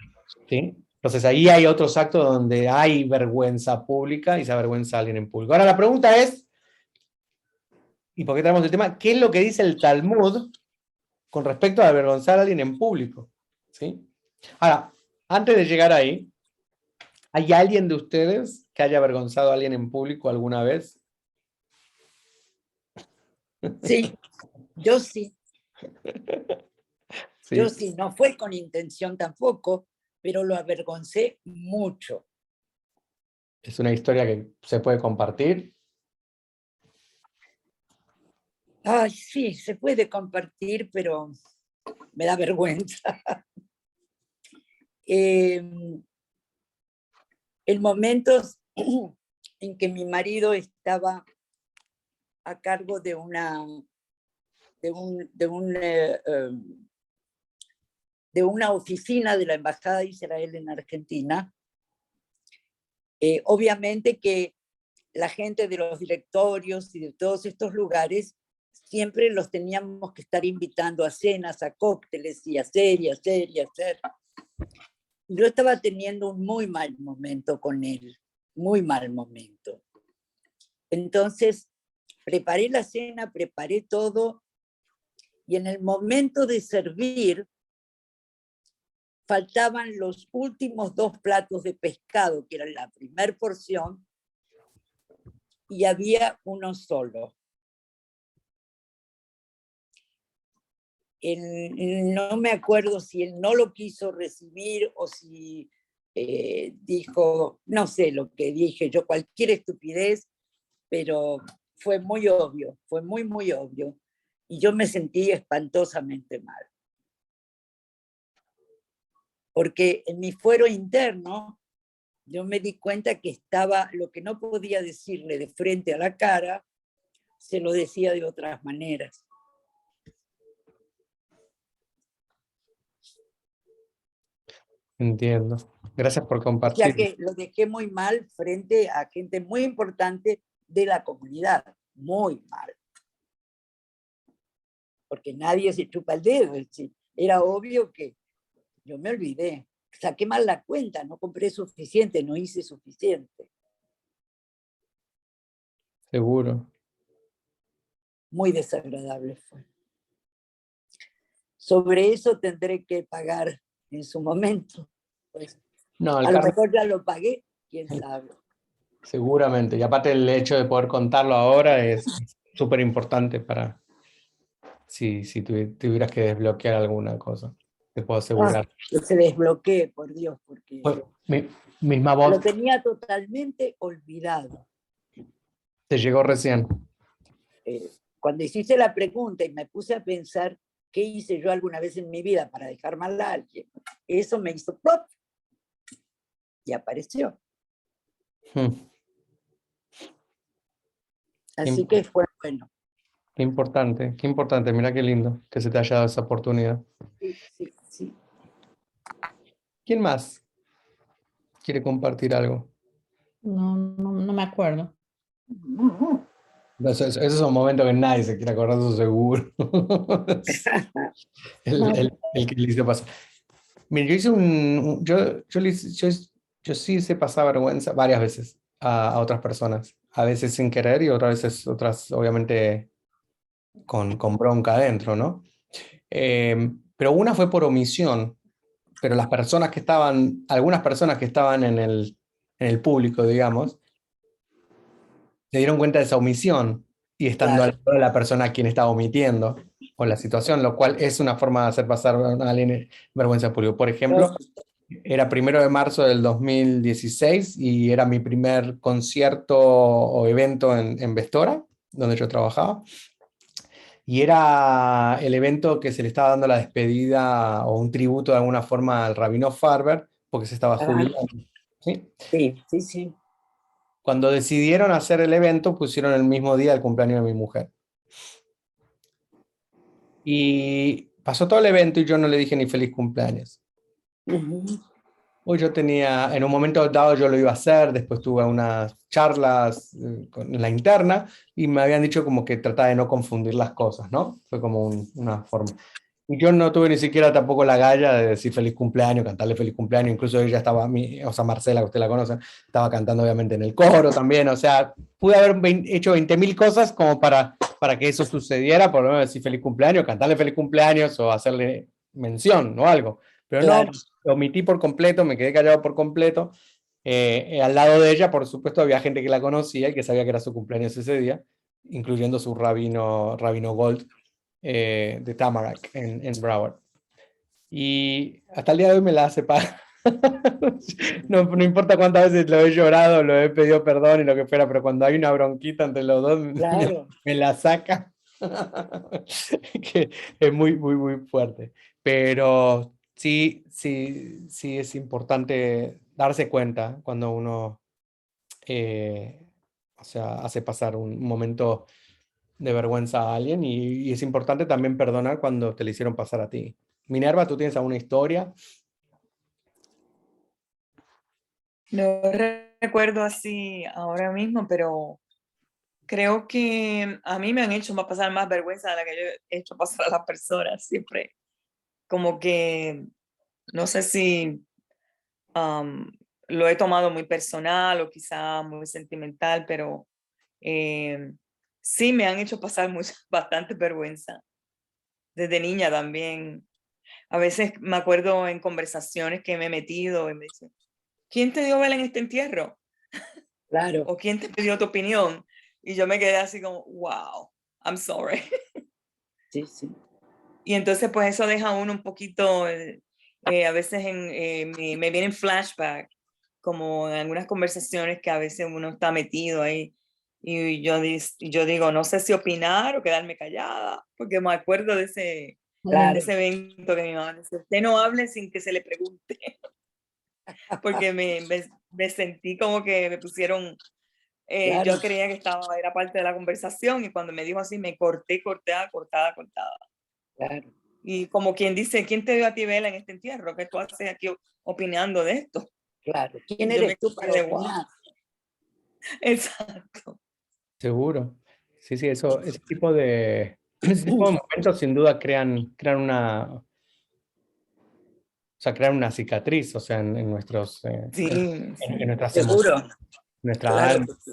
¿Sí? Entonces ahí hay otros actos donde hay vergüenza pública y se avergüenza a alguien en público. Ahora la pregunta es, ¿y por qué traemos el tema? ¿Qué es lo que dice el Talmud con respecto a avergonzar a alguien en público? ¿Sí? Ahora, antes de llegar ahí, ¿hay alguien de ustedes que haya avergonzado a alguien en público alguna vez? Sí, yo sí. Sí. Yo sí, no fue con intención tampoco, pero lo avergoncé mucho. Es una historia que se puede compartir. Ay, sí, se puede compartir, pero me da vergüenza. En momentos en que mi marido estaba a cargo de una oficina de la Embajada de Israel en Argentina, obviamente que la gente de los directorios y de todos estos lugares siempre los teníamos que estar invitando a cenas, a cócteles y hacer y hacer y hacer. Yo estaba teniendo un muy mal momento con él, muy mal momento. Entonces, preparé la cena, preparé todo, y en el momento de servir, faltaban los últimos 2 platos de pescado, que era la primera porción, y había uno solo. No me acuerdo si él no lo quiso recibir o si dijo, no sé lo que dije yo, cualquier estupidez, pero fue muy obvio, fue muy, muy obvio. Y yo me sentí espantosamente mal. Porque en mi fuero interno, yo me di cuenta que estaba, lo que no podía decirle de frente a la cara, se lo decía de otras maneras. Entiendo. Gracias por O compartir. sea que lo dejé muy mal frente a gente muy importante de la comunidad, muy mal. Porque nadie se chupa el dedo. Es decir, era obvio que yo me olvidé. Saqué mal la cuenta, no compré suficiente, no hice suficiente. Seguro. Muy desagradable fue. Sobre eso tendré que pagar en su momento. Pues, No, a lo mejor ya lo pagué, quién sabe. seguramente. Y aparte el hecho de poder contarlo ahora es súper importante para si tuvieras que desbloquear alguna cosa. Te puedo asegurar. Que se desbloquee, por Dios, porque Misma voz lo tenía totalmente olvidado. te llegó recién. Cuando hiciste la pregunta y me puse a pensar qué hice yo alguna vez en mi vida para dejar mal a alguien, eso me hizo ¡pop! Y apareció. Así que fue bueno. Qué importante. Mira qué lindo que se te haya dado esa oportunidad. Sí, sí, sí. ¿Quién más quiere compartir algo? No me acuerdo. Esos son momentos que nadie se quiere acordar, eso seguro. el que le hizo pasar. Mira, yo hice yo sí hice pasar vergüenza varias veces a otras personas. A veces sin querer y otras obviamente con bronca adentro, ¿no? Pero una fue por omisión. Pero algunas personas que estaban en el público, digamos, se dieron cuenta de esa omisión y estando Claro. al lado de la persona a quien estaba omitiendo o la situación, lo cual es una forma de hacer pasar a alguien vergüenza pública. Por ejemplo, era 1 de marzo del 2016 y era mi primer concierto o evento en Vestora, donde yo trabajaba. Y era el evento que se le estaba dando la despedida o un tributo de alguna forma al Rabino Farber, porque se estaba jubilando. ¿Sí? Sí, sí, sí. Cuando decidieron hacer el evento, pusieron el mismo día el cumpleaños de mi mujer. Y pasó todo el evento y yo no le dije ni feliz cumpleaños. Hoy yo tenía, en un momento dado yo lo iba a hacer, después tuve unas charlas en la interna y me habían dicho como que trataba de no confundir las cosas, ¿no? Fue como una forma. Y yo no tuve ni siquiera tampoco la galla de decir feliz cumpleaños, cantarle feliz cumpleaños, incluso ella estaba, o sea, Marcela, que usted la conoce, estaba cantando obviamente en el coro también, o sea, pude haber hecho 20.000 cosas como para que eso sucediera, por lo menos decir feliz cumpleaños, cantarle feliz cumpleaños o hacerle mención o algo, pero Claro. no, lo omití por completo, me quedé callado por completo. Al lado de ella, por supuesto, había gente que la conocía y que sabía que era su cumpleaños ese día, incluyendo su rabino Gold, de Tamarack en Broward. Y hasta el día de hoy me la hace pagar. No, no importa cuántas veces lo he llorado, lo he pedido perdón y lo que fuera, pero cuando hay una bronquita entre los dos, Claro. me la saca. Que es muy, muy, muy fuerte. Pero sí, sí, sí es importante darse cuenta cuando uno o sea, hace pasar un momento de vergüenza a alguien y es importante también perdonar cuando te le hicieron pasar a ti. Minerva, ¿tú tienes alguna historia? No recuerdo así ahora mismo, pero creo que a mí me han hecho pasar más vergüenza de la que yo he hecho pasar a las personas. Siempre como que, no sé si lo he tomado muy personal o quizá muy sentimental, pero sí me han hecho pasar bastante vergüenza. Desde niña también. A veces me acuerdo en conversaciones que me he metido y me dicen, ¿quién te dio vela en este entierro? Claro. ¿O quién te pidió tu opinión? Y yo me quedé así como, wow, I'm sorry. Sí, sí. Y entonces pues eso deja a uno un poquito, a veces me vienen flashback, como en algunas conversaciones que a veces uno está metido ahí. Y yo digo, no sé si opinar o quedarme callada, porque me acuerdo de ese Claro. evento que mi mamá dice, usted no hable sin que se le pregunte, porque me sentí como que me pusieron, Claro. yo creía que era parte de la conversación y cuando me dijo así me cortada. Claro. Y como quien dice, ¿quién te dio a ti vela en este entierro? ¿Qué tú haces aquí opinando de esto? Claro. ¿Quién Y yo me eres tú para quedé, wow. opinar? Exacto. Seguro. Sí, sí, ese tipo de momentos sin duda crean crean una cicatriz, o sea, en nuestros, Sí, en nuestras Seguro. emociones, nuestra Claro alma. que sí.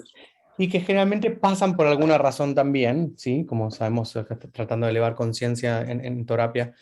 Y que generalmente pasan por alguna razón también, ¿sí? Como sabemos, tratando de elevar conciencia en terapia,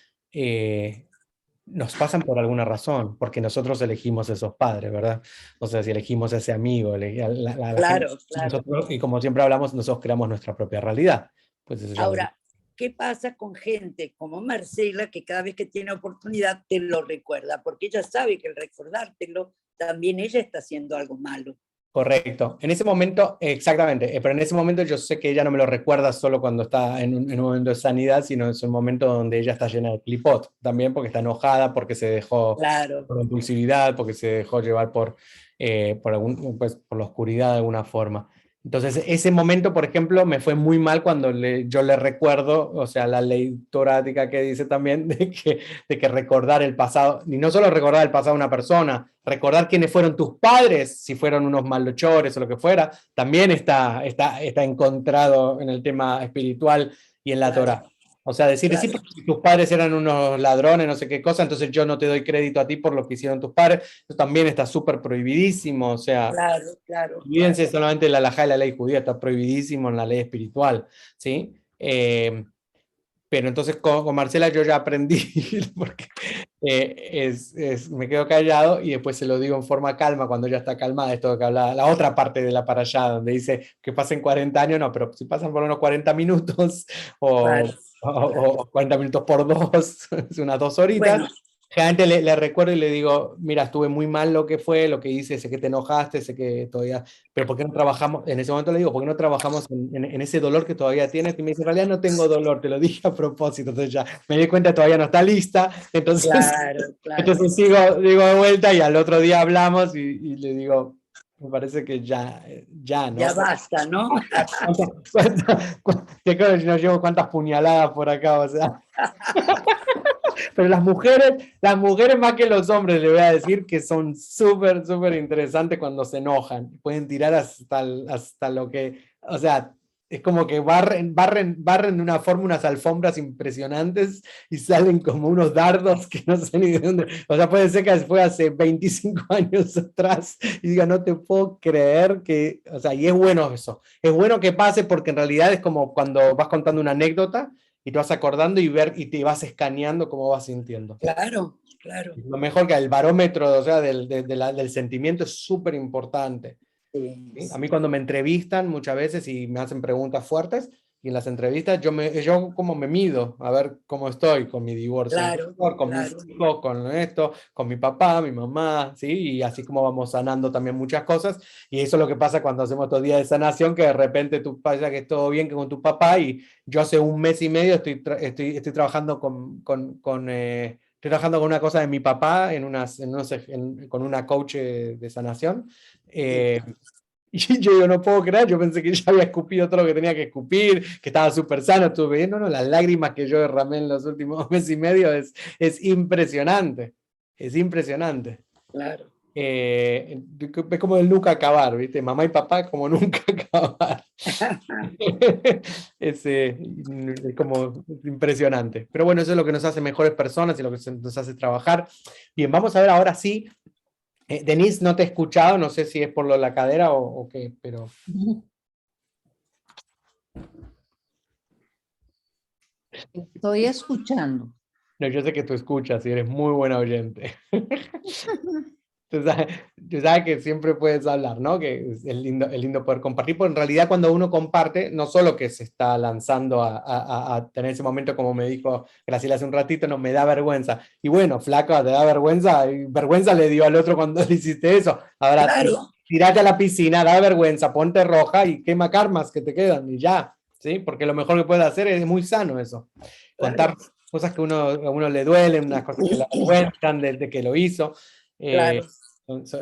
nos pasan por alguna razón, porque nosotros elegimos esos padres, ¿verdad? O sea, si elegimos ese amigo, la gente, Claro, claro. nosotros, y como siempre hablamos, nosotros creamos nuestra propia realidad. Pues eso ya lo Ahora, ¿qué pasa con gente como Marcela que cada vez que tiene oportunidad te lo recuerda? Porque ella sabe que el recordártelo también ella está haciendo algo malo. Correcto. En ese momento, exactamente, pero en ese momento yo sé que ella no me lo recuerda solo cuando está en un momento de sanidad, sino es un momento donde ella está llena de clipot, también porque está enojada, porque se dejó Claro. por impulsividad, porque se dejó llevar pues, por la oscuridad de alguna forma. Entonces, ese momento, por ejemplo, me fue muy mal cuando yo le recuerdo, o sea, la ley torática que dice también de que recordar el pasado, y no solo recordar el pasado de una persona, recordar quiénes fueron tus padres, si fueron unos malhechores o lo que fuera, también está encontrado en el tema espiritual y en la Claro. Torá. O sea, decir, Claro. sí, porque tus padres eran unos ladrones, no sé qué cosa, entonces yo no te doy crédito a ti por lo que hicieron tus padres. Eso también está súper prohibidísimo. O sea, Claro, claro. olvídense solamente la halajá y la ley judía, está prohibidísimo en la ley espiritual. ¿Sí? Pero entonces con Marcela yo ya aprendí, porque me quedo callado y después se lo digo en forma calma, cuando ella está calmada, esto que habla la otra parte de la para allá, donde dice que pasen 40 años, no, pero si pasan por unos 40 minutos o, Claro. o 40 minutos por dos, unas 2 horitas, Bueno, generalmente le recuerdo y le digo, mira, estuve muy mal lo que fue, lo que hice, sé que te enojaste, sé que todavía, pero ¿por qué no trabajamos? En ese momento le digo, ¿por qué no trabajamos en ese dolor que todavía tienes? Y me dice, en realidad no tengo dolor, te lo dije a propósito, entonces ya me di cuenta, todavía no está lista, entonces, claro, claro. entonces digo de vuelta y al otro día hablamos y le digo, me parece que ya, ¿no? Ya basta, ¿no? Te creo que no llevo cuántas puñaladas por acá, o sea. Pero las mujeres más que los hombres, le voy a decir que son súper, súper interesantes cuando se enojan. Pueden tirar hasta lo que, o sea, es como que barren de una forma unas alfombras impresionantes y salen como unos dardos que no sé ni de dónde. O sea, puede ser que fue hace 25 años atrás y diga, no te puedo creer que. O sea, y es bueno eso. Es bueno que pase porque en realidad es como cuando vas contando una anécdota y te vas acordando y te vas escaneando cómo vas sintiendo. Claro, claro. Lo mejor que el barómetro, o sea, del sentimiento es súper importante. Sí. ¿Sí? A mí cuando me entrevistan muchas veces y me hacen preguntas fuertes, y en las entrevistas yo como me mido, a ver cómo estoy con mi divorcio, Claro, con claro. mis hijos, con esto, con mi papá, mi mamá, ¿sí? Y así como vamos sanando también muchas cosas, y eso es lo que pasa cuando hacemos estos días de sanación, que de repente tú piensas que es todo bien que con tu papá, y yo hace un mes y medio estoy trabajando estoy trabajando con una cosa de mi papá con una coach de sanación. Y yo digo, no puedo creer, yo pensé que ya había escupido todo lo que tenía que escupir, que estaba súper sano, estuve bien, no, las lágrimas que yo derramé en los últimos meses y medio es impresionante, es impresionante. Claro. Es como el nunca acabar, ¿viste? Mamá y papá como nunca acabar. Es como impresionante. Pero bueno, eso es lo que nos hace mejores personas y lo que nos hace trabajar. Bien, vamos a ver ahora sí. Denise, no te he escuchado, no sé si es por lo de la cadera o qué, pero. Estoy escuchando. No, yo sé que tú escuchas y eres muy buena oyente. Tú sabes que siempre puedes hablar, ¿no? Que es lindo poder compartir, porque en realidad cuando uno comparte, no solo que se está lanzando a tener ese momento, como me dijo Graciela hace un ratito, no me da vergüenza. Y bueno, flaca, te da vergüenza, y vergüenza le dio al otro cuando le hiciste eso. Ahora, Claro. tirate a la piscina, da vergüenza, ponte roja y quema karmas que te quedan y ya, ¿sí? Porque lo mejor que puedes hacer es muy sano eso. Contar cosas que a uno le duelen, unas cosas que le avergüenzan de que lo hizo. Claro.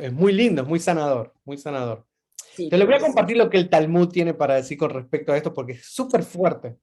Es muy lindo, es muy sanador, muy sanador. Sí, Te lo voy a pues. compartir lo que el Talmud tiene para decir con respecto a esto, porque es súper fuerte.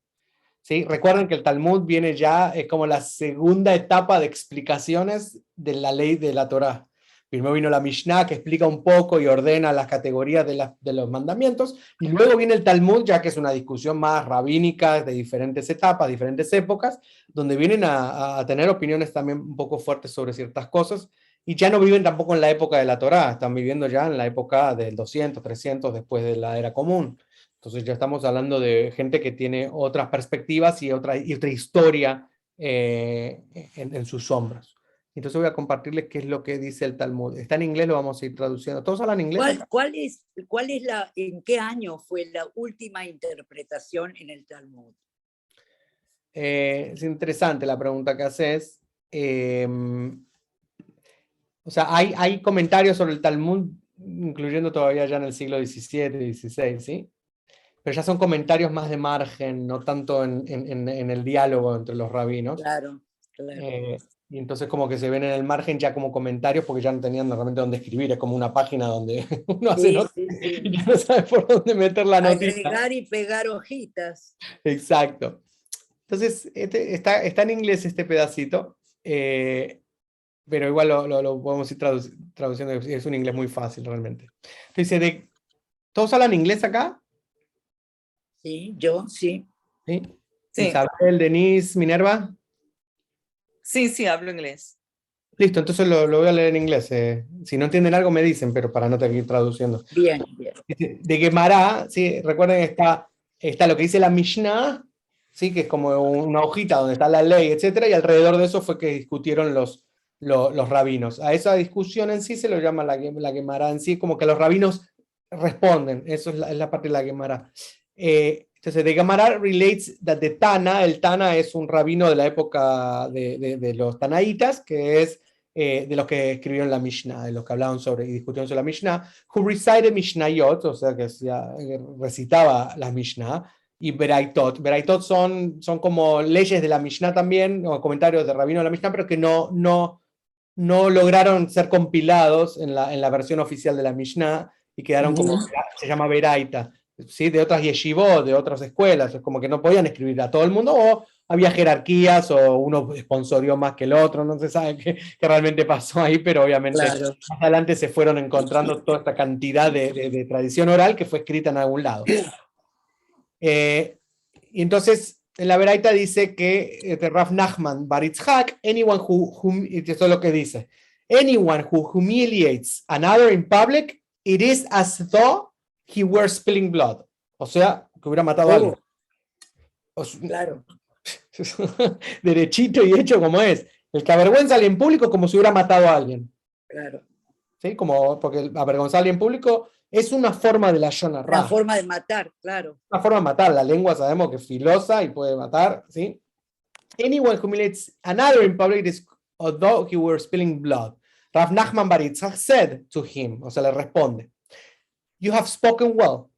¿Sí? Recuerden que el Talmud viene ya, es como la segunda etapa de explicaciones de la ley de la Torá. Primero vino la Mishnah, que explica un poco y ordena las categorías de los mandamientos, y luego viene el Talmud, ya que es una discusión más rabínica de diferentes etapas, diferentes épocas, donde vienen a tener opiniones también un poco fuertes sobre ciertas cosas, y ya no viven tampoco en la época de la Torá, están viviendo ya en la época del 200, 300, después de la era común. Entonces ya estamos hablando de gente que tiene otras perspectivas y otra historia en sus hombros. Entonces voy a compartirles qué es lo que dice el Talmud. Está en inglés, lo vamos a ir traduciendo. ¿Todos hablan inglés? ¿En qué año fue la última interpretación en el Talmud? Es interesante la pregunta que haces. O sea, hay comentarios sobre el Talmud, incluyendo todavía ya en el siglo XVII, XVI, ¿sí? Pero ya son comentarios más de margen, no tanto en el diálogo entre los rabinos. Claro, claro. Y entonces como que se ven en el margen ya como comentarios porque ya no tenían realmente dónde escribir, es como una página donde uno hace notas y ya no sabe por dónde meter la notita. Agregar y pegar hojitas. Exacto. Entonces está en inglés este pedacito, pero igual lo podemos ir traduciendo, es un inglés muy fácil realmente. Entonces, ¿todos hablan inglés acá? Sí, yo sí. ¿Sí? Sí. Isabel, Denise, Minerva. Sí, hablo inglés. Listo, entonces lo voy a leer en inglés. Si no entienden algo me dicen, pero para no tener que ir traduciendo. Bien, bien. De Gemara, ¿sí? Recuerden, está lo que dice la Mishnah, ¿sí? Que es como una hojita donde está la ley, etcétera, y alrededor de eso fue que discutieron los rabinos. A esa discusión en sí se lo llama la Gemara en sí, como que los rabinos responden. Eso es la parte de la Gemara. Entonces, de Gemara relates that the Tana, el Tana es un rabino de la época de los Tanaitas, que es de los que escribieron la Mishnah, de los que hablaban y discutieron sobre la Mishnah, who recited Mishnayot, o sea, que recitaba la Mishnah, y Beraitot. Beraitot son como leyes de la Mishnah también, o comentarios de rabino de la Mishnah, pero que no lograron ser compilados en la versión oficial de la Mishnah, y quedaron como, se llama Beraita. ¿Sí? De otras yeshivot, de otras escuelas, es como que no podían escribir a todo el mundo, o había jerarquías, o uno sponsorió más que el otro, no se sabe qué realmente pasó ahí, pero obviamente Claro. más adelante se fueron encontrando toda esta cantidad de tradición oral que fue escrita en algún lado. Y entonces, en la Beraita dice que Rav Nachman Bar Yitzhak, anyone esto es lo que dice, anyone who humiliates another in public, it is as though he were spilling blood. O sea, que hubiera matado a alguien. Claro. Derechito y hecho como es. El que avergüenza a alguien en público como si hubiera matado a alguien. Claro. ¿Sí? Como, porque avergonzar a alguien en público es una forma de la Shona Ra. Una forma de matar, claro. Una forma de matar. La lengua sabemos que es filosa y puede matar. ¿Sí? Anyone who humiliates another in public is as though he were spilling blood. Rav Nachman Bar Yitzhak said to him, o sea, le responde, you have spoken well.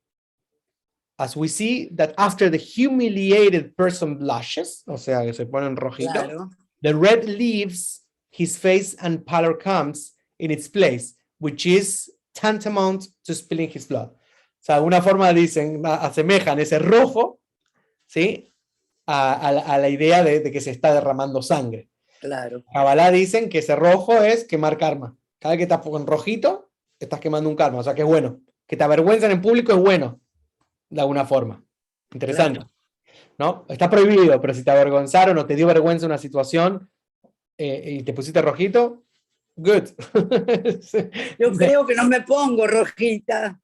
As we see that after the humiliated person blushes, o sea, que se pone en rojito, Claro. the red leaves his face and pallor comes in its place, which is tantamount to spilling his blood. O sea, de alguna forma dicen, asemejan ese rojo, ¿sí? A la idea de que se está derramando sangre. Claro. Kabbalah dicen que ese rojo es quemar karma. Cada vez que estás con rojito, estás quemando un karma, o sea que es bueno. Que te avergüencen en público es bueno, de alguna forma. Interesante. Claro. ¿No? Está prohibido, pero si te avergonzaron o te dio vergüenza una situación y te pusiste rojito, good. Yo creo que no me pongo rojita.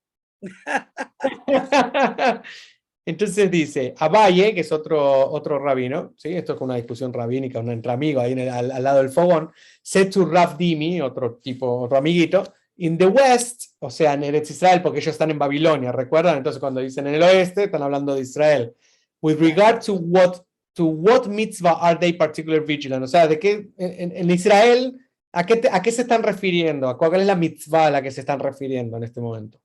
Entonces dice, Abaye, que es otro rabino, ¿sí? Esto es una discusión rabínica, entre amigos ahí al lado del fogón, said to Rav Dimi, otro amiguito, in the west, o sea, en Eretz Israel, porque ellos están en Babilonia, ¿recuerdan? Entonces cuando dicen en el oeste, están hablando de Israel. With regard to what mitzvah are they particularly vigilant? O sea, de qué, en Israel, ¿a qué se están refiriendo? ¿A cuál es la mitzvah a la que se están refiriendo en este momento?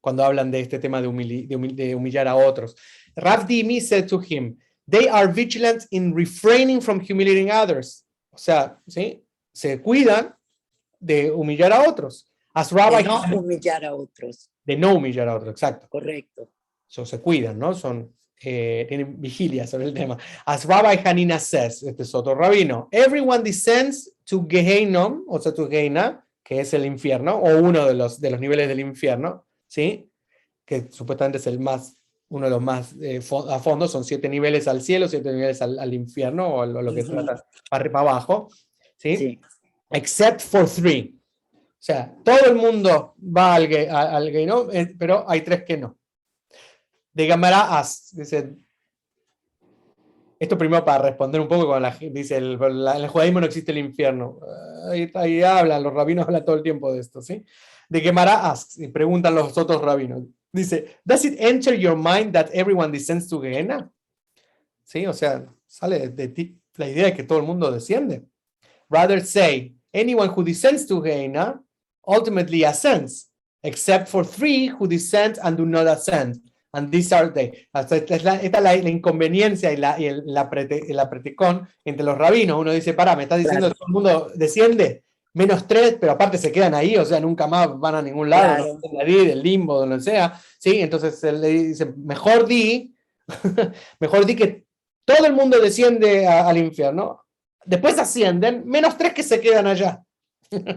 Cuando hablan de este tema de humillar a otros. Rav Dimi said to him, they are vigilant in refraining from humiliating others. O sea, ¿sí? Se cuidan de humillar a otros. As Rabbi, De no humillar a otros. de no humillar a otros, exacto. Correcto. Se cuidan, ¿no? Tienen vigilia sobre el tema. As Rabbi Hanina says, este es otro rabino, everyone descends to Gehenom, o sea, to Gehenna, que es el infierno, o uno de los niveles del infierno, ¿sí? Que supuestamente es uno de los más a fondo, son 7 niveles al cielo, 7 niveles al infierno, o lo que trata para abajo, ¿sí? Sí. Except for 3. O sea, todo el mundo va al Gehenom, pero hay 3 que no. De Gemara As, dice, esto primero para responder un poco con dice, en el judaísmo no existe el infierno. Ahí hablan, los rabinos hablan todo el tiempo de esto, ¿sí? De Gemara asks, y preguntan los otros rabinos, dice, does it enter your mind that everyone descends to Gehenna? ¿Sí? O sea, sale de ti la idea de que todo el mundo desciende. Rather say, anyone who descends to Gehenna ultimately ascends, except for 3 who descend and do not ascend. And these are they. Esta es la inconveniencia y la preticón entre los rabinos. Uno dice, pará, me estás diciendo que todo el mundo desciende, menos 3, pero aparte se quedan ahí, o sea, nunca más van a ningún lado, Claro. no del limbo, donde sea. ¿Sí? Entonces él le dice, mejor di que todo el mundo desciende al infierno, después ascienden, menos 3 que se quedan allá.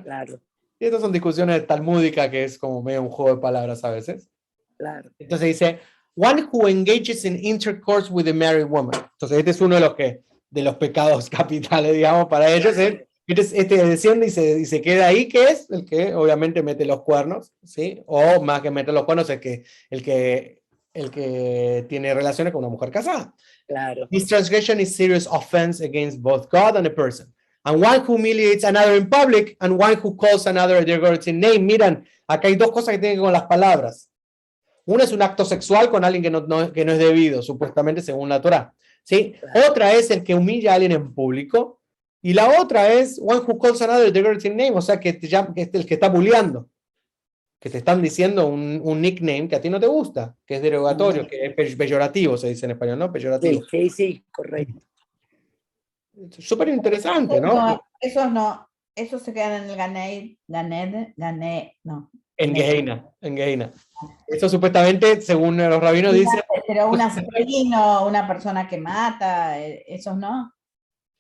Claro. Y estas son discusiones talmúdicas que es como medio un juego de palabras a veces. Claro. Entonces dice, one who engages in intercourse with a married woman. Entonces este es uno de los pecados capitales, digamos, para ellos. Este desciende y se queda ahí, que es el que obviamente mete los cuernos, ¿sí? O más que mete los cuernos, el que tiene relaciones con una mujer casada. Claro. This transgression is serious offense against both God and a person. And one who humiliates another in public, and one who calls another a derogatory name. Miran, acá hay 2 cosas que tienen que ver con las palabras. Una es un acto sexual con alguien que no es debido, supuestamente según la Torá, ¿sí? Claro. Otra es el que humilla a alguien en público. Y la otra es one who calls another a derogatory name, o sea, que es el que está bulleando, que te están diciendo un nickname que a ti no te gusta, que es derogatorio, que es peyorativo, se dice en español, ¿no? Peyorativo. Sí, correcto. Súper interesante, ¿no? No, esos no, esos se quedan en el no. En Gehenna. Eso supuestamente, según los rabinos, dice, Pero un asesino, una persona que mata, esos no.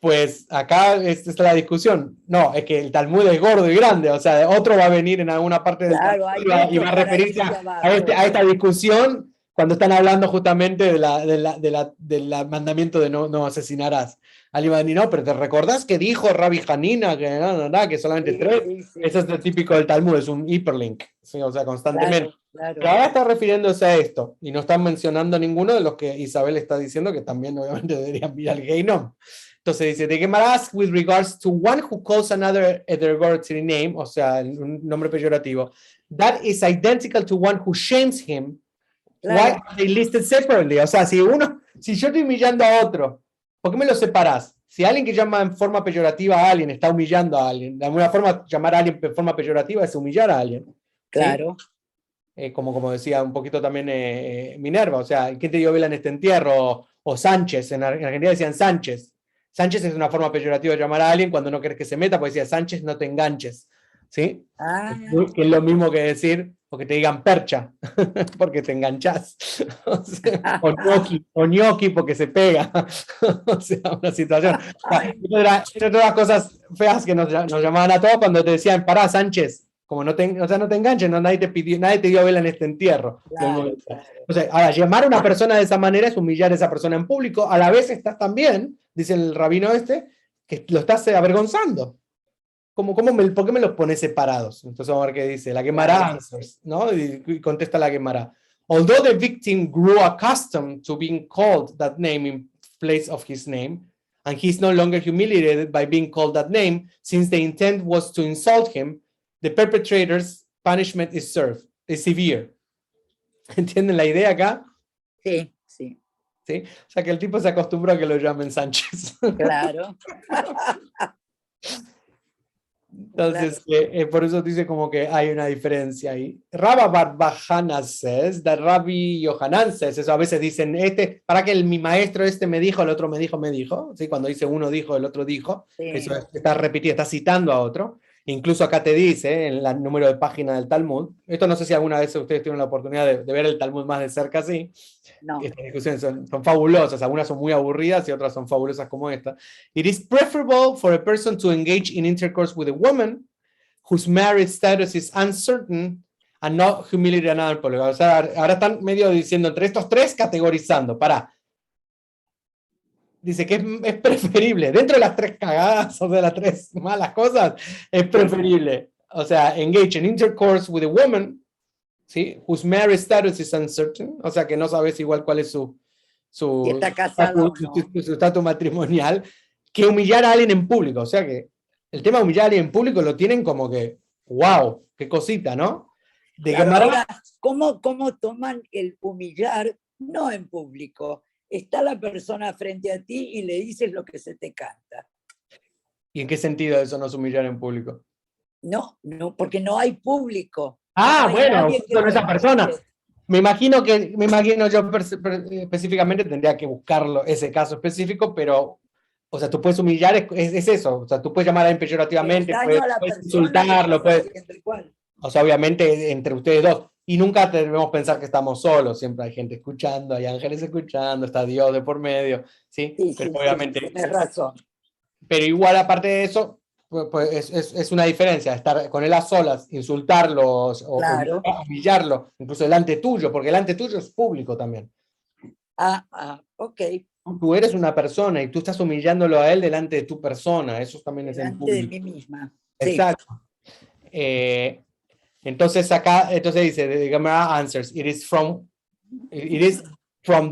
pues acá esta es la discusión. No, es que el Talmud es gordo y grande, o sea, otro va a venir en alguna parte del Claro, Talmud hay y va a otro referirse para ir a esta discusión cuando están hablando justamente del mandamiento de no asesinarás. Ali Madani, no, pero ¿te recordás que dijo Rabbi Hanina que solamente Sí, tres? sí, sí. Eso es lo típico del Talmud, es un hyperlink, ¿sí? O sea, constantemente. Claro, Pero ahora está refiriéndose a esto, y no están mencionando ninguno de los que Isabel está diciendo que también obviamente deberían ir al Geinom. Entonces dice, the Gemara asks with regards to one who calls another a derogatory name, o sea, un nombre peyorativo, that is identical to one who shames him. Why claro. are they listed separately? O sea, si yo estoy humillando a otro, ¿por qué me lo separás? Si alguien que llama en forma peyorativa a alguien está humillando a alguien, de alguna forma llamar a alguien en forma peyorativa es humillar a alguien. ¿Sí? Claro. Como decía un poquito también Minerva, o sea, ¿quién te dio vela en este entierro? O Sánchez, en Argentina decían Sánchez. Sánchez es una forma peyorativa de llamar a alguien cuando no querés que se meta, porque decía Sánchez, no te enganches. ¿Sí? Ah, Que es lo mismo que decir, o que te digan percha, porque te enganchás. O ñoqui, porque se pega. O sea, una situación. Eran todas cosas feas que nos llamaban a todos cuando te decían, pará, Sánchez, como no te enganches, nadie te dio vela en este entierro. claro. O sea, ahora, llamar a una persona de esa manera es humillar a esa persona en público. A la vez estás también, dice el rabino que lo estás avergonzando. ¿Por qué me los pones separados? Entonces vamos a ver qué dice. La Gemara answers, ¿no? Y contesta la Gemara. Although the victim grew accustomed to being called that name in place of his name, and he is no longer humiliated by being called that name, since the intent was to insult him, the perpetrator's punishment is severe. ¿Entienden la idea acá? Sí, sí. ¿Sí? O sea que el tipo se acostumbró a que lo llamen Sánchez. Claro. Entonces, por eso dice como que hay una diferencia ahí. Rabba Barbajana says, that Rabbi Yohanan says, eso a veces dicen, para que mi maestro me dijo, el otro me dijo, ¿sí? Cuando dice uno dijo, el otro dijo, Sí. eso está repitiendo, está citando a otro. Incluso acá te dice, en el número de página del Talmud, esto no sé si alguna vez ustedes tuvieron la oportunidad de ver el Talmud más de cerca así. No. Estas discusiones son fabulosas, algunas son muy aburridas y otras son fabulosas como esta. It is preferable for a person to engage in intercourse with a woman whose marriage status is uncertain and not humiliate another person. O sea, ahora están medio diciendo entre estos tres categorizando. Dice que es preferible, dentro de las tres cagadas o de las tres malas cosas, es preferible. O sea, engage in intercourse with a woman, ¿sí? Whose marriage status is uncertain, o sea que no sabes igual cuál es su está casado o no. su estatus matrimonial, que humillar a alguien en público. O sea que el tema de humillar a alguien en público lo tienen como que, wow, qué cosita, ¿no? Claro, ahora, ¿cómo toman el humillar? No en público. Está la persona frente a ti y le dices lo que se te canta. ¿Y en qué sentido eso no es humillar en público? No, porque no hay público. Ah, no hay bueno, con esa persona. Me imagino yo específicamente tendría que buscarlo, ese caso específico, pero, o sea, tú puedes humillar, es eso, o sea, tú puedes llamar a alguien peyorativamente, puedes insultarlo, o sea, obviamente entre ustedes dos, y nunca debemos pensar que estamos solos, siempre hay gente escuchando, hay ángeles escuchando, está Dios de por medio, ¿sí? Pero obviamente, tienes razón. Pero igual, aparte de eso, pues es una diferencia, estar con él a solas, insultarlo o humillarlo, incluso delante tuyo, porque delante tuyo es público también. Ok. Tú eres una persona y tú estás humillándolo a él delante de tu persona, eso también es en público. Delante de mí misma. Exacto. Sí. Entonces dice, the Gemara answers, it is from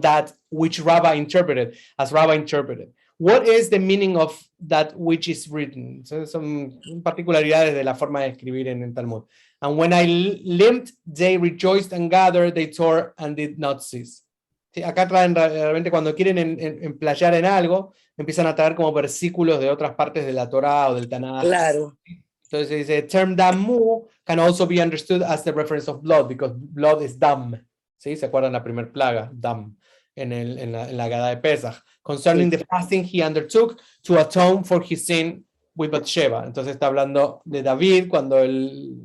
that which Rabbi interpreted, as Rabbi interpreted. What is the meaning of that which is written? Son particularidades de la forma de escribir en el Talmud. And when I limped, they rejoiced and gathered, they tore and did not cease. Sí, acá traen realmente cuando quieren emplayar en algo, empiezan a traer como versículos de otras partes de la Torá o del Tanaj. Claro. Entonces dice, term damu can also be understood as the reference of blood, because blood is dam. ¿Sí? ¿Se acuerdan la primera plaga? Dam. En la Gada de Pesach. Concerning the fasting he undertook to atone for his sin with Bathsheba. Entonces está hablando de David cuando él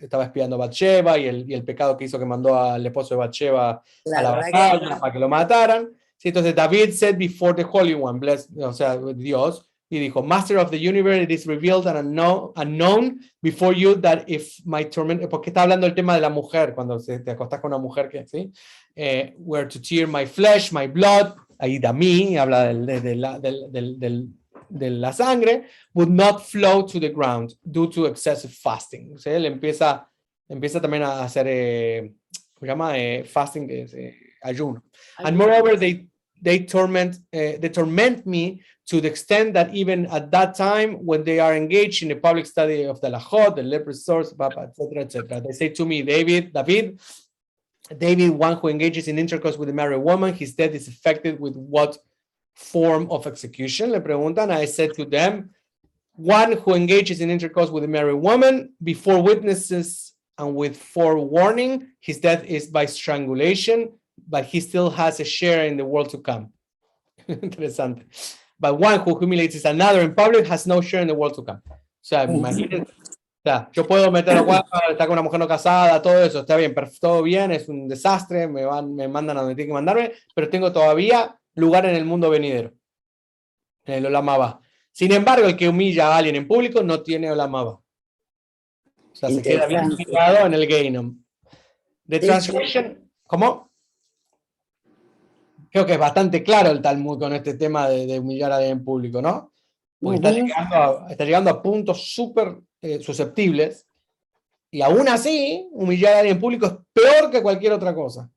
estaba espiando a Bathsheba y el pecado que hizo, que mandó al esposo de Bathsheba a la batalla para que lo mataran. Sí, entonces David said before the Holy One, blessed, o sea, Dios, y dijo, Master of the universe, it is revealed and unknown before you that if my torment, porque está hablando el tema de la mujer, cuando te acostás con una mujer, que ¿sí? Were to tear my flesh, my blood, ahí da mí, habla de la sangre, would not flow to the ground due to excessive fasting. ¿Sí? Él empieza también a hacer, ¿cómo se llama? Fasting, ayuno. And moreover, they torment me to the extent that even at that time, when they are engaged in the public study of the Lahot, the leper source, etc., they say to me, David, one who engages in intercourse with a married woman, his death is affected with what form of execution? Le preguntan. I said to them, one who engages in intercourse with a married woman before witnesses and with forewarning, his death is by strangulation, but he still has a share in the world to come. Interesante. But one who humiliates another in public has no share in the world to come. O sea, imagínense. O sea, yo puedo meter a Juan, estar con una mujer no casada, todo eso, está bien, todo bien, es un desastre, me mandan a donde tienen que mandarme, pero tengo todavía lugar en el mundo venidero, en el Olam Haba. Sin embargo, el que humilla a alguien en público no tiene Olam Haba. O sea, se queda bien fijado en el Geinom. The transgression, ¿cómo? Creo que es bastante claro el Talmud con este tema de humillar a alguien en público, ¿no? Porque está llegando a puntos súper susceptibles, y aún así, humillar a alguien en público es peor que cualquier otra cosa.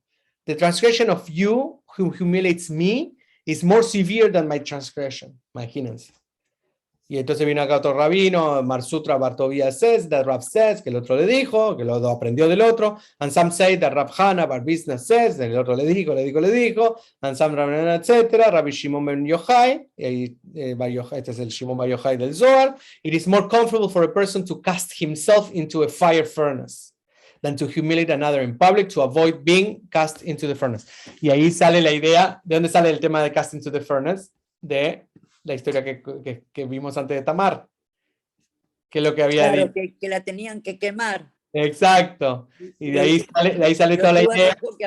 The transgression of you who humiliates me is more severe than my transgression. Imagínense. Y entonces vino acá otro rabino, Marsutra Bartovia says, that Rav says, que el otro le dijo, que lo aprendió del otro, and some say that Rav Hana Bar Bizna says, el otro le dijo, and some Rav etc., Rabbi Shimon ben Yochai, este es el Shimon ben Yochai del Zohar, it is more comfortable for a person to cast himself into a fire furnace than to humiliate another in public to avoid being cast into the furnace. Y ahí sale la idea, ¿de dónde sale el tema de cast into the furnace? De la historia que vimos antes de Tamar, que es lo que había dicho. Que la tenían que quemar. Exacto, y de ahí sale toda la idea. Que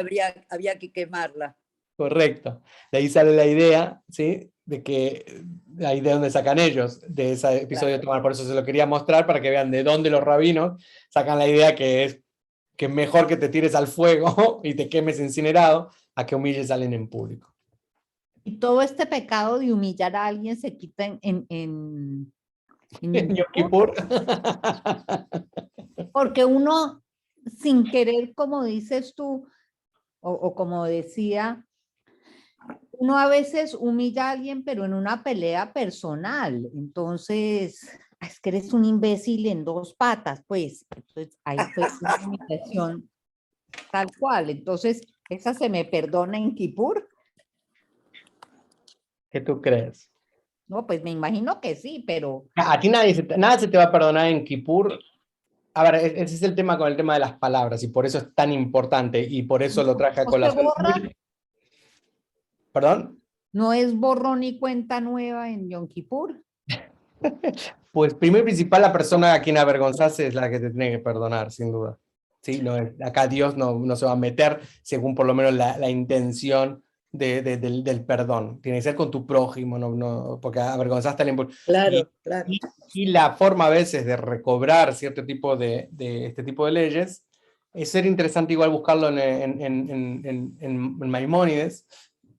había que quemarla. Correcto, de ahí sale la idea, ¿sí? De que ahí de dónde sacan ellos, de ese episodio de Tamar. Por eso se lo quería mostrar, para que vean de dónde los rabinos sacan la idea que es mejor que te tires al fuego y te quemes incinerado a que humilles a alguien en público. Y todo este pecado de humillar a alguien se quita en Yom Kippur. Porque uno, sin querer, como dices tú, o como decía, uno a veces humilla a alguien, pero en una pelea personal. Entonces, es que eres un imbécil en dos patas, pues. Entonces, ahí fue una humillación tal cual. Entonces, ¿esa se me perdona en Kippur? ¿Qué tú crees? No, pues me imagino que sí, pero... A ti nada se te va a perdonar en Kippur. A ver, ese es el tema con el tema de las palabras, y por eso es tan importante, y por eso lo traje a colación. ¿Perdón? ¿No es borrón y cuenta nueva en Yom Kippur? Pues primero y principal, la persona a quien avergonzarse es la que te tiene que perdonar, sin duda. ¿Sí? No, acá Dios no se va a meter según por lo menos la intención del perdón. Tiene que ser con tu prójimo, no, porque avergonzaste al impulso. Claro. Y la forma a veces de recobrar cierto tipo de este tipo de leyes es ser interesante igual buscarlo en Maimónides,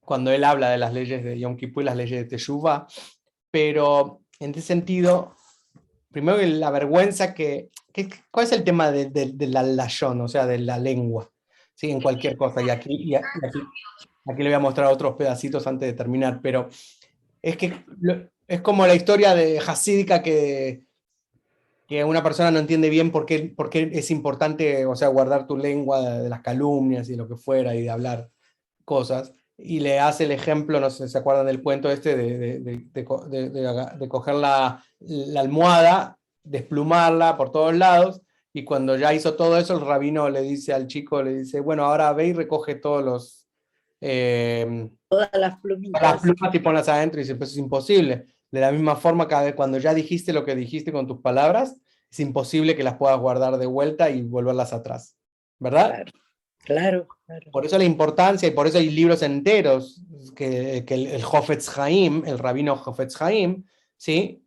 cuando él habla de las leyes de Yom Kippur y las leyes de Teshuvah, pero en ese sentido, primero que la vergüenza ¿cuál es el tema de la lashon, o sea, de la lengua? ¿Sí? En cualquier cosa, y aquí le voy a mostrar otros pedacitos antes de terminar, pero es que es como la historia de hasídica que una persona no entiende bien por qué es importante, o sea, guardar tu lengua de las calumnias y lo que fuera, y de hablar cosas, y le hace el ejemplo, no sé si se acuerdan del cuento este de coger la almohada, desplumarla por todos lados, y cuando ya hizo todo eso, el rabino le dice al chico, bueno, ahora ve y recoge todos todas las plumitas. Las plumas y ponlas adentro, y dice, pues es imposible. De la misma forma, cada vez cuando ya dijiste lo que dijiste con tus palabras, es imposible que las puedas guardar de vuelta y volverlas atrás, ¿verdad? Claro. Por eso la importancia, y por eso hay libros enteros que el Hofetz Haim, el rabino Hofetz Haim, ¿sí?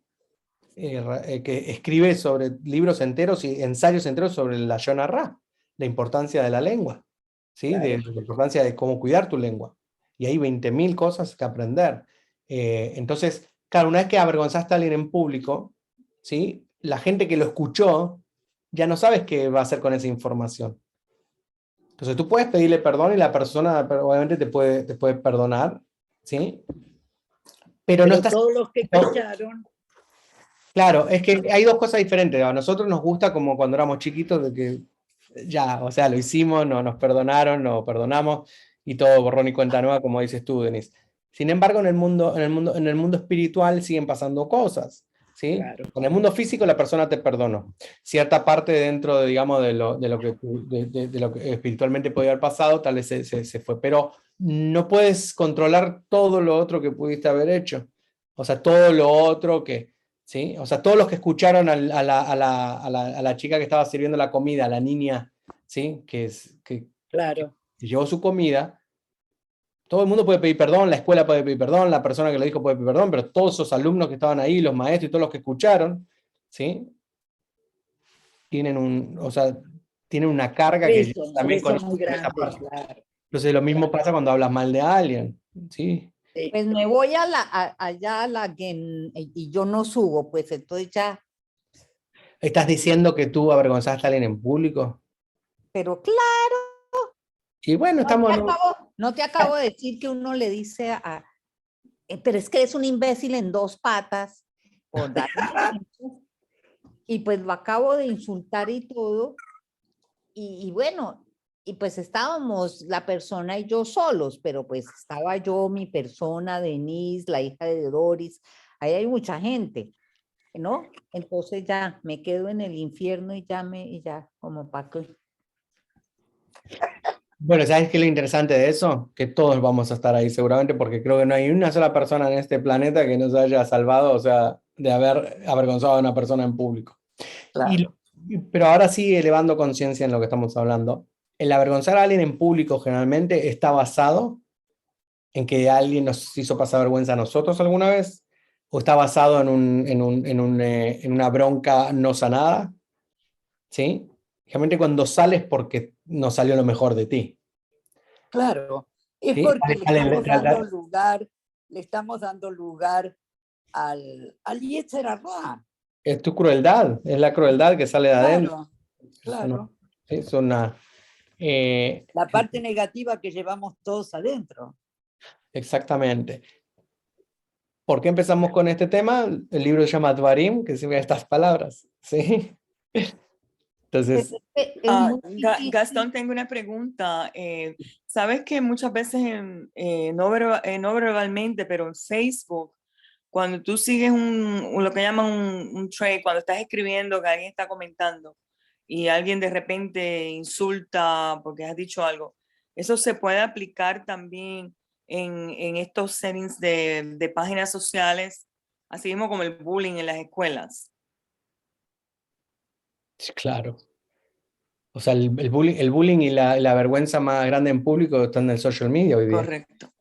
Que escribe sobre libros enteros y ensayos enteros sobre la Yonah Ra, la importancia de la lengua, ¿sí? Claro. De la importancia de cómo cuidar tu lengua. Y hay 20.000 cosas que aprender. Entonces, claro, una vez que avergonzaste a alguien en público, ¿sí? La gente que lo escuchó ya no sabes qué va a hacer con esa información. Entonces tú puedes pedirle perdón y la persona obviamente te puede perdonar, ¿sí? Pero no Pero estás... todos los que callaron, Claro, es que hay dos cosas diferentes. A nosotros nos gusta como cuando éramos chiquitos, de que ya, o sea, lo hicimos, no, nos perdonaron, nos perdonamos y todo borrón y cuenta nueva, como dices tú, Denise. Sin embargo, en el mundo espiritual siguen pasando cosas, ¿sí? claro. En el mundo físico la persona te perdonó. Cierta parte dentro de, digamos, de lo que, de lo que espiritualmente podía haber pasado, tal vez se fue. Pero no puedes controlar todo lo otro que pudiste haber hecho. O sea, todo lo otro que... ¿Sí? O sea, todos los que escucharon a la chica que estaba sirviendo la comida, a la niña, ¿sí? Que Claro. llevó su comida, todo el mundo puede pedir perdón, la escuela puede pedir perdón, la persona que lo dijo puede pedir perdón, pero todos esos alumnos que estaban ahí, los maestros y todos los que escucharon, ¿sí? O sea, tienen una carga que Un también peso con muy esa grande, parte. claro. Entonces lo mismo pasa cuando hablas mal de alguien, ¿sí? Sí. Pues me voy allá a la que y yo no subo, pues entonces ya, ¿Estás diciendo que tú avergonzaste a alguien en público? pero claro, Y bueno, no te acabo de decir que uno le dice pero es que es un imbécil en dos patas, por dar un ejemplo, y pues lo acabo de insultar y todo, y bueno, y pues estábamos la persona y yo solos, pero pues estaba yo, mi persona, Denise, la hija de Doris, ahí hay mucha gente, ¿no? Entonces ya me quedo en el infierno y ya como para qué. Bueno, ¿sabes qué es lo interesante de eso? Que todos vamos a estar ahí seguramente, porque creo que no hay una sola persona en este planeta que nos haya salvado, o sea, de haber avergonzado a una persona en público. Claro. Pero ahora sí, elevando conciencia en lo que estamos hablando, el avergonzar a alguien en público generalmente está basado en que alguien nos hizo pasar vergüenza a nosotros alguna vez, o está basado en una bronca no sanada, ¿sí? Generalmente cuando sales porque no salió lo mejor de ti. Claro. Es ¿Sí? porque le estamos dando lugar al Yetzer Hara. Es tu crueldad, es la crueldad que sale de adentro. Claro, claro. Es una, La parte negativa que llevamos todos adentro. exactamente. ¿Por qué empezamos con este tema? El libro se llama Dvarim, que significa estas palabras, ¿sí? Entonces, Es muy difícil. Gastón, tengo una pregunta. Sabes que muchas veces no verbalmente, pero en Facebook, cuando tú sigues lo que llaman un thread, cuando estás escribiendo que alguien está comentando y alguien de repente insulta porque has dicho algo, eso se puede aplicar también en estos settings de páginas sociales, así mismo como el bullying en las escuelas. claro. O sea, el bullying y la vergüenza más grande en público están en el social media hoy día. Correcto.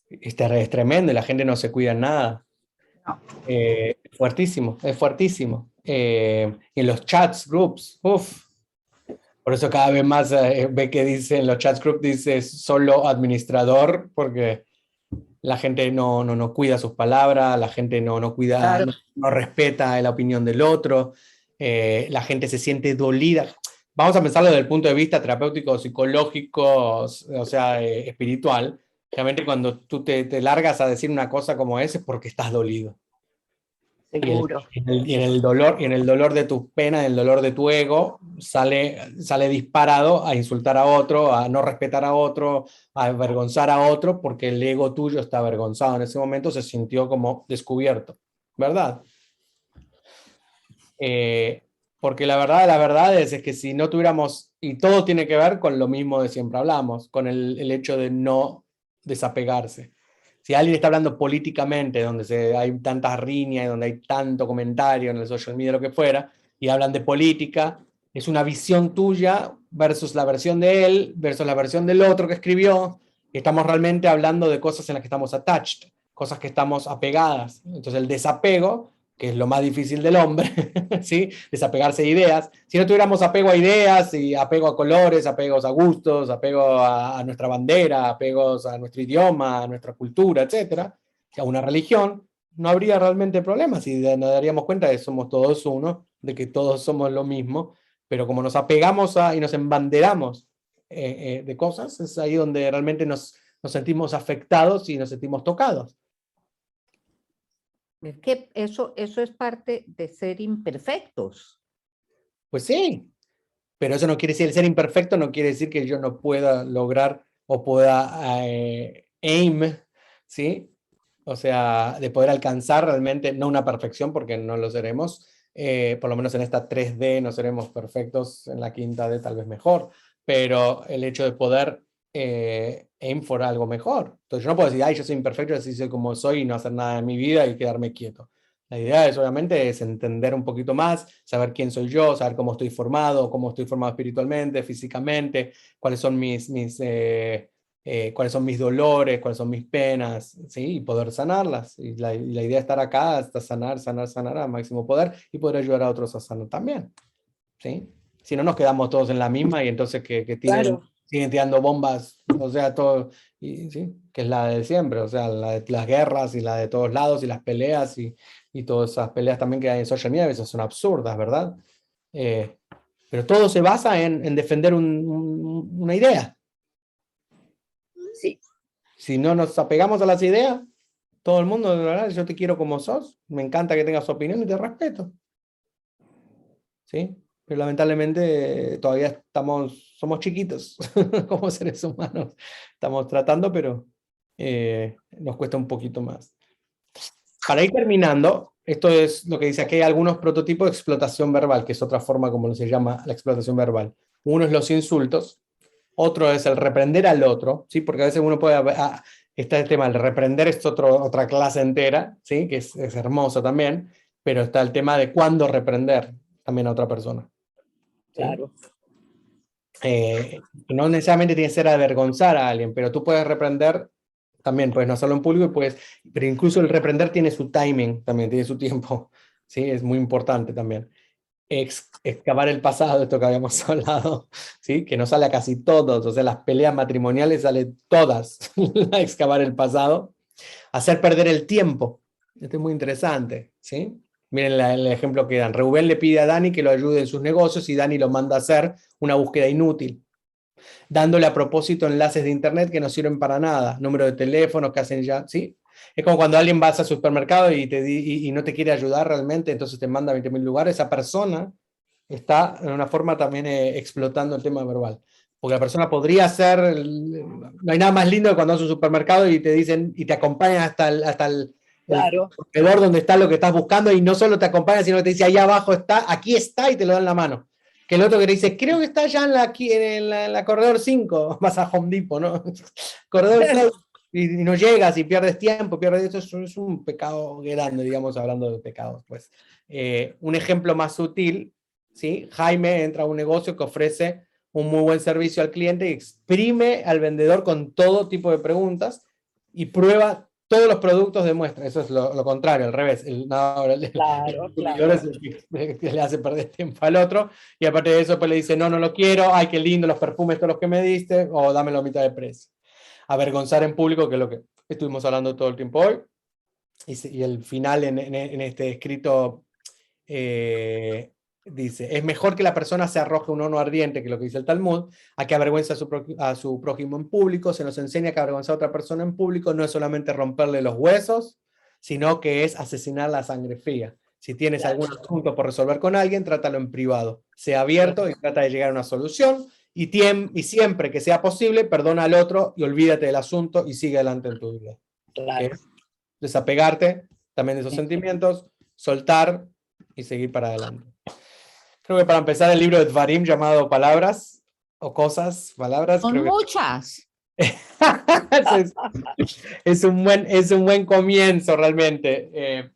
Es tremendo y la gente no se cuida en nada. No. Fuertísimo, es fuertísimo. Y en los chats, groups, uff. Por eso cada vez más ve que dice en los chats groups, dice solo administrador, porque la gente no cuida sus palabras, la gente no cuida, Claro. no respeta la opinión del otro, la gente se siente dolida. Vamos a pensarlo desde el punto de vista terapéutico, psicológico, o sea, espiritual. Realmente cuando tú te largas a decir una cosa como esa es porque estás dolido. Seguro. Y en el dolor de tu pena, en el dolor de tu ego, sale disparado a insultar a otro, a no respetar a otro, a avergonzar a otro, porque el ego tuyo está avergonzado. En ese momento se sintió como descubierto, ¿verdad? Porque la verdad es que si no tuviéramos, y todo tiene que ver con lo mismo de siempre hablamos, con el hecho de no desapegarse. Si alguien está hablando políticamente, donde hay tantas riñas y donde hay tanto comentario en el social media, lo que fuera, y hablan de política, es una visión tuya versus la versión de él, versus la versión del otro que escribió, y estamos realmente hablando de cosas en las que estamos attached, cosas que estamos apegadas. Entonces el desapego que es lo más difícil del hombre, ¿sí? Desapegarse de ideas. Si no tuviéramos apego a ideas y apego a colores, apegos a gustos, apego a nuestra bandera, apegos a nuestro idioma, a nuestra cultura, etcétera, a una religión, no habría realmente problemas y nos daríamos cuenta de que somos todos uno, de que todos somos lo mismo, pero como nos apegamos y nos embanderamos de cosas, es ahí donde realmente nos sentimos afectados y nos sentimos tocados. Es que eso es parte de ser imperfectos. Pues sí, pero eso no quiere decir, el ser imperfecto no quiere decir que yo no pueda lograr o pueda aim, ¿sí? O sea, de poder alcanzar realmente, no una perfección porque no lo seremos, por lo menos en esta 3D no seremos perfectos, en la 5D tal vez mejor, pero el hecho de poder aim for algo mejor. Entonces yo no puedo decir, ay, yo soy imperfecto, así soy como soy y no hacer nada en mi vida y quedarme quieto. La idea es obviamente es entender un poquito más, saber quién soy yo, saber cómo estoy formado espiritualmente, físicamente, cuáles son cuáles son mis dolores, cuáles son mis penas, ¿sí? Y poder sanarlas. Y la idea de estar acá hasta sanar a máximo poder y poder ayudar a otros a sanar también, ¿sí? Si no nos quedamos todos en la misma y entonces que Claro. siguen tirando bombas, o sea, todo, ¿sí? Que es la de siempre, o sea, la de las guerras y la de todos lados y las peleas y todas esas peleas también que hay en social media, a veces son absurdas, ¿verdad? Pero todo se basa en defender una idea. Sí. Si no nos apegamos a las ideas, todo el mundo, de verdad, yo te quiero como sos, me encanta que tengas opinión y te respeto. ¿Sí? Pero lamentablemente todavía somos chiquitos como seres humanos. Estamos tratando, pero nos cuesta un poquito más. Para ir terminando, esto es lo que dice aquí, hay algunos prototipos de explotación verbal, que es otra forma como se llama la explotación verbal. Uno es los insultos, otro es el reprender al otro, ¿sí? Porque a veces uno puede... está el tema del reprender, es otra clase entera, ¿sí? Que es hermoso también, pero está el tema de cuándo reprender también a otra persona. ¿Sí? Claro. No necesariamente tiene que ser avergonzar a alguien, pero tú puedes reprender, también puedes no hacerlo en público, pero incluso el reprender tiene su timing, también tiene su tiempo, ¿sí? Es muy importante también. Excavar el pasado, esto que habíamos hablado, ¿sí? Que no sale a casi todos, o sea, las peleas matrimoniales salen todas a excavar el pasado. Hacer perder el tiempo, esto es muy interesante, ¿sí? Miren el ejemplo que dan. Reuben le pide a Dani que lo ayude en sus negocios y Dani lo manda a hacer una búsqueda inútil, dándole a propósito enlaces de internet que no sirven para nada, número de teléfonos que hacen ya, ¿sí? Es como cuando alguien va al supermercado y no te quiere ayudar realmente, entonces te manda a 20.000 lugares. Esa persona está en una forma también explotando el tema verbal. Porque la persona podría ser, no hay nada más lindo que cuando vas a un supermercado y te dicen y te acompañan hasta el Claro. corredor donde está lo que estás buscando y no solo te acompañan, sino que te dice allá abajo está, aquí está y te lo dan la mano. Que el otro que te dice, creo que está allá en la corredor 5, vas a Home Depot, ¿no? Corredor 6, y no llegas y pierdes tiempo, eso es un pecado grande, digamos, hablando de pecados. Pues. Un ejemplo más sutil, ¿sí? Jaime entra a un negocio que ofrece un muy buen servicio al cliente y exprime al vendedor con todo tipo de preguntas y prueba todos los productos de muestra. Eso es lo contrario, al revés. Claro, Es el que le hace perder tiempo al otro. Y aparte de eso, pues le dice, no lo quiero. Ay, qué lindo los perfumes, todos los que me diste. O dámelo a mitad de precio. Avergonzar en público, que es lo que estuvimos hablando todo el tiempo hoy. Y el final en este escrito dice, es mejor que la persona se arroje un horno ardiente, que es lo que dice el Talmud, a que avergüenza a su prójimo en público. Se nos enseña que avergonzar a otra persona en público no es solamente romperle los huesos, sino que es asesinar la sangre fría. Si tienes algún asunto por resolver con alguien, trátalo en privado. Sea abierto y trata de llegar a una solución. Y siempre que sea posible, perdona al otro y olvídate del asunto y sigue adelante en tu vida. claro. Desapegarte también de esos sentimientos, soltar y seguir para adelante. Creo que para empezar el libro de Dvarim llamado Palabras o Cosas, Palabras. Son muchas. es un buen comienzo realmente.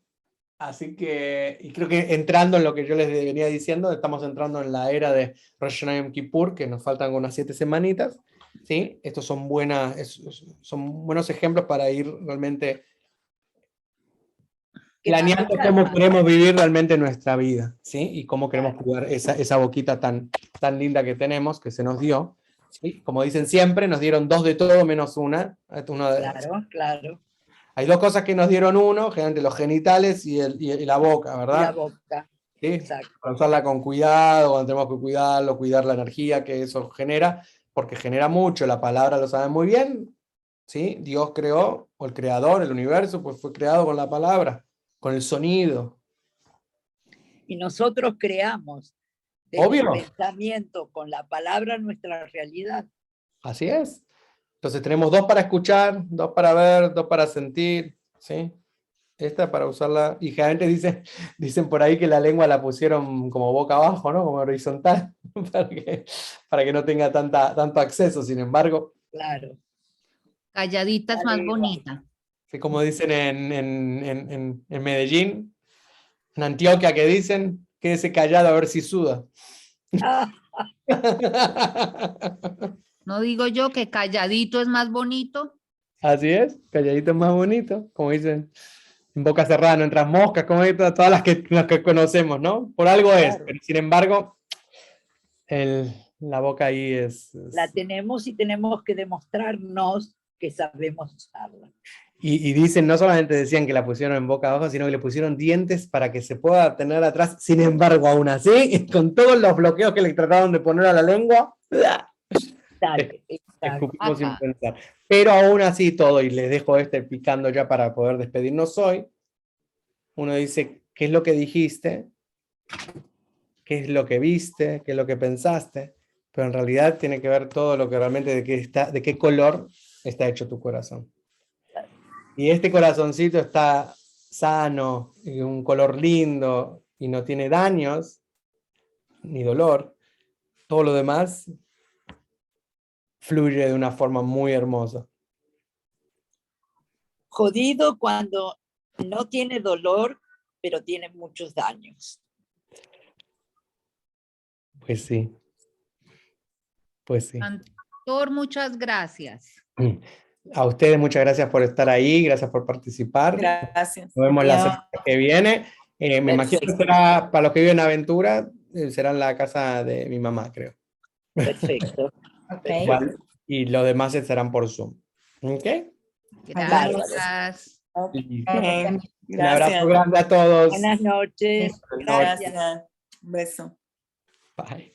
Así que, y creo que entrando en lo que yo les venía diciendo, estamos entrando en la era de Rosh Hashanah Yom Kippur, que nos faltan unas 7 semanitas. ¿Sí? Estos son buenos ejemplos para ir realmente que más Planeando me cómo calma. queremos vivir realmente nuestra vida, ¿sí? Y cómo queremos cuidar esa boquita tan linda que tenemos, que se nos dio. ¿Sí? Como dicen siempre, nos dieron 2 de todo menos una. Claro, claro. Hay 2 cosas que nos dieron uno, generalmente los genitales y la boca, Y ¿verdad? la boca. ¿Sí? Exacto. Para usarla con cuidado, cuando tenemos que cuidarlo, cuidar la energía que eso genera, porque genera mucho, la palabra lo sabe muy bien, ¿sí? Dios creó, o el creador, el universo, pues fue creado con la palabra, con el sonido. Y nosotros creamos desde Obvio. el pensamiento con la palabra nuestra realidad. Así es. Entonces tenemos 2 para escuchar, 2 para ver, 2 para sentir, ¿sí? Esta para usarla, y generalmente dicen por ahí que la lengua la pusieron como boca abajo, ¿no? Como horizontal, para que no tenga tanto acceso. Sin embargo, Claro. Calladita es más Dale, bonita. sí, como dicen en Medellín, en Antioquia, que dicen, quédese callado a ver si suda. Ah, ¿No digo yo que calladito es más bonito? Así es, calladito es más bonito, como dicen, en boca cerrada no entran moscas, como dicen todas las que conocemos, ¿no? Por algo es, claro. pero sin embargo, la boca ahí La tenemos y tenemos que demostrarnos que sabemos usarla. y dicen, no solamente decían que la pusieron en boca abajo, sino que le pusieron dientes para que se pueda tener atrás. Sin embargo, aún así, con todos los bloqueos que le trataron de poner a la lengua, Dale, exacto. escupimos sin Ajá. pensar. Pero aún así todo, y les dejo picando ya para poder despedirnos hoy, uno dice, ¿qué es lo que dijiste? ¿Qué es lo que viste? ¿Qué es lo que pensaste? Pero en realidad tiene que ver todo lo que realmente de qué color está hecho tu corazón. Y este corazoncito está sano, y un color lindo, y no tiene daños, ni dolor, todo lo demás fluye de una forma muy hermosa. Jodido cuando no tiene dolor, pero tiene muchos daños. Pues sí. Pues sí. Doctor, muchas gracias. A ustedes muchas gracias por estar ahí, gracias por participar. Gracias. Nos vemos la Adiós. semana que viene. Me imagino que será, para los que viven en Aventura, será en la casa de mi mamá, creo. Perfecto. Ok. Igual, y los demás serán por Zoom. ¿Ok? Gracias. Y Ok, un abrazo gracias. grande a todos. Buenas noches. Sí. Gracias. Gracias. Un beso. Bye.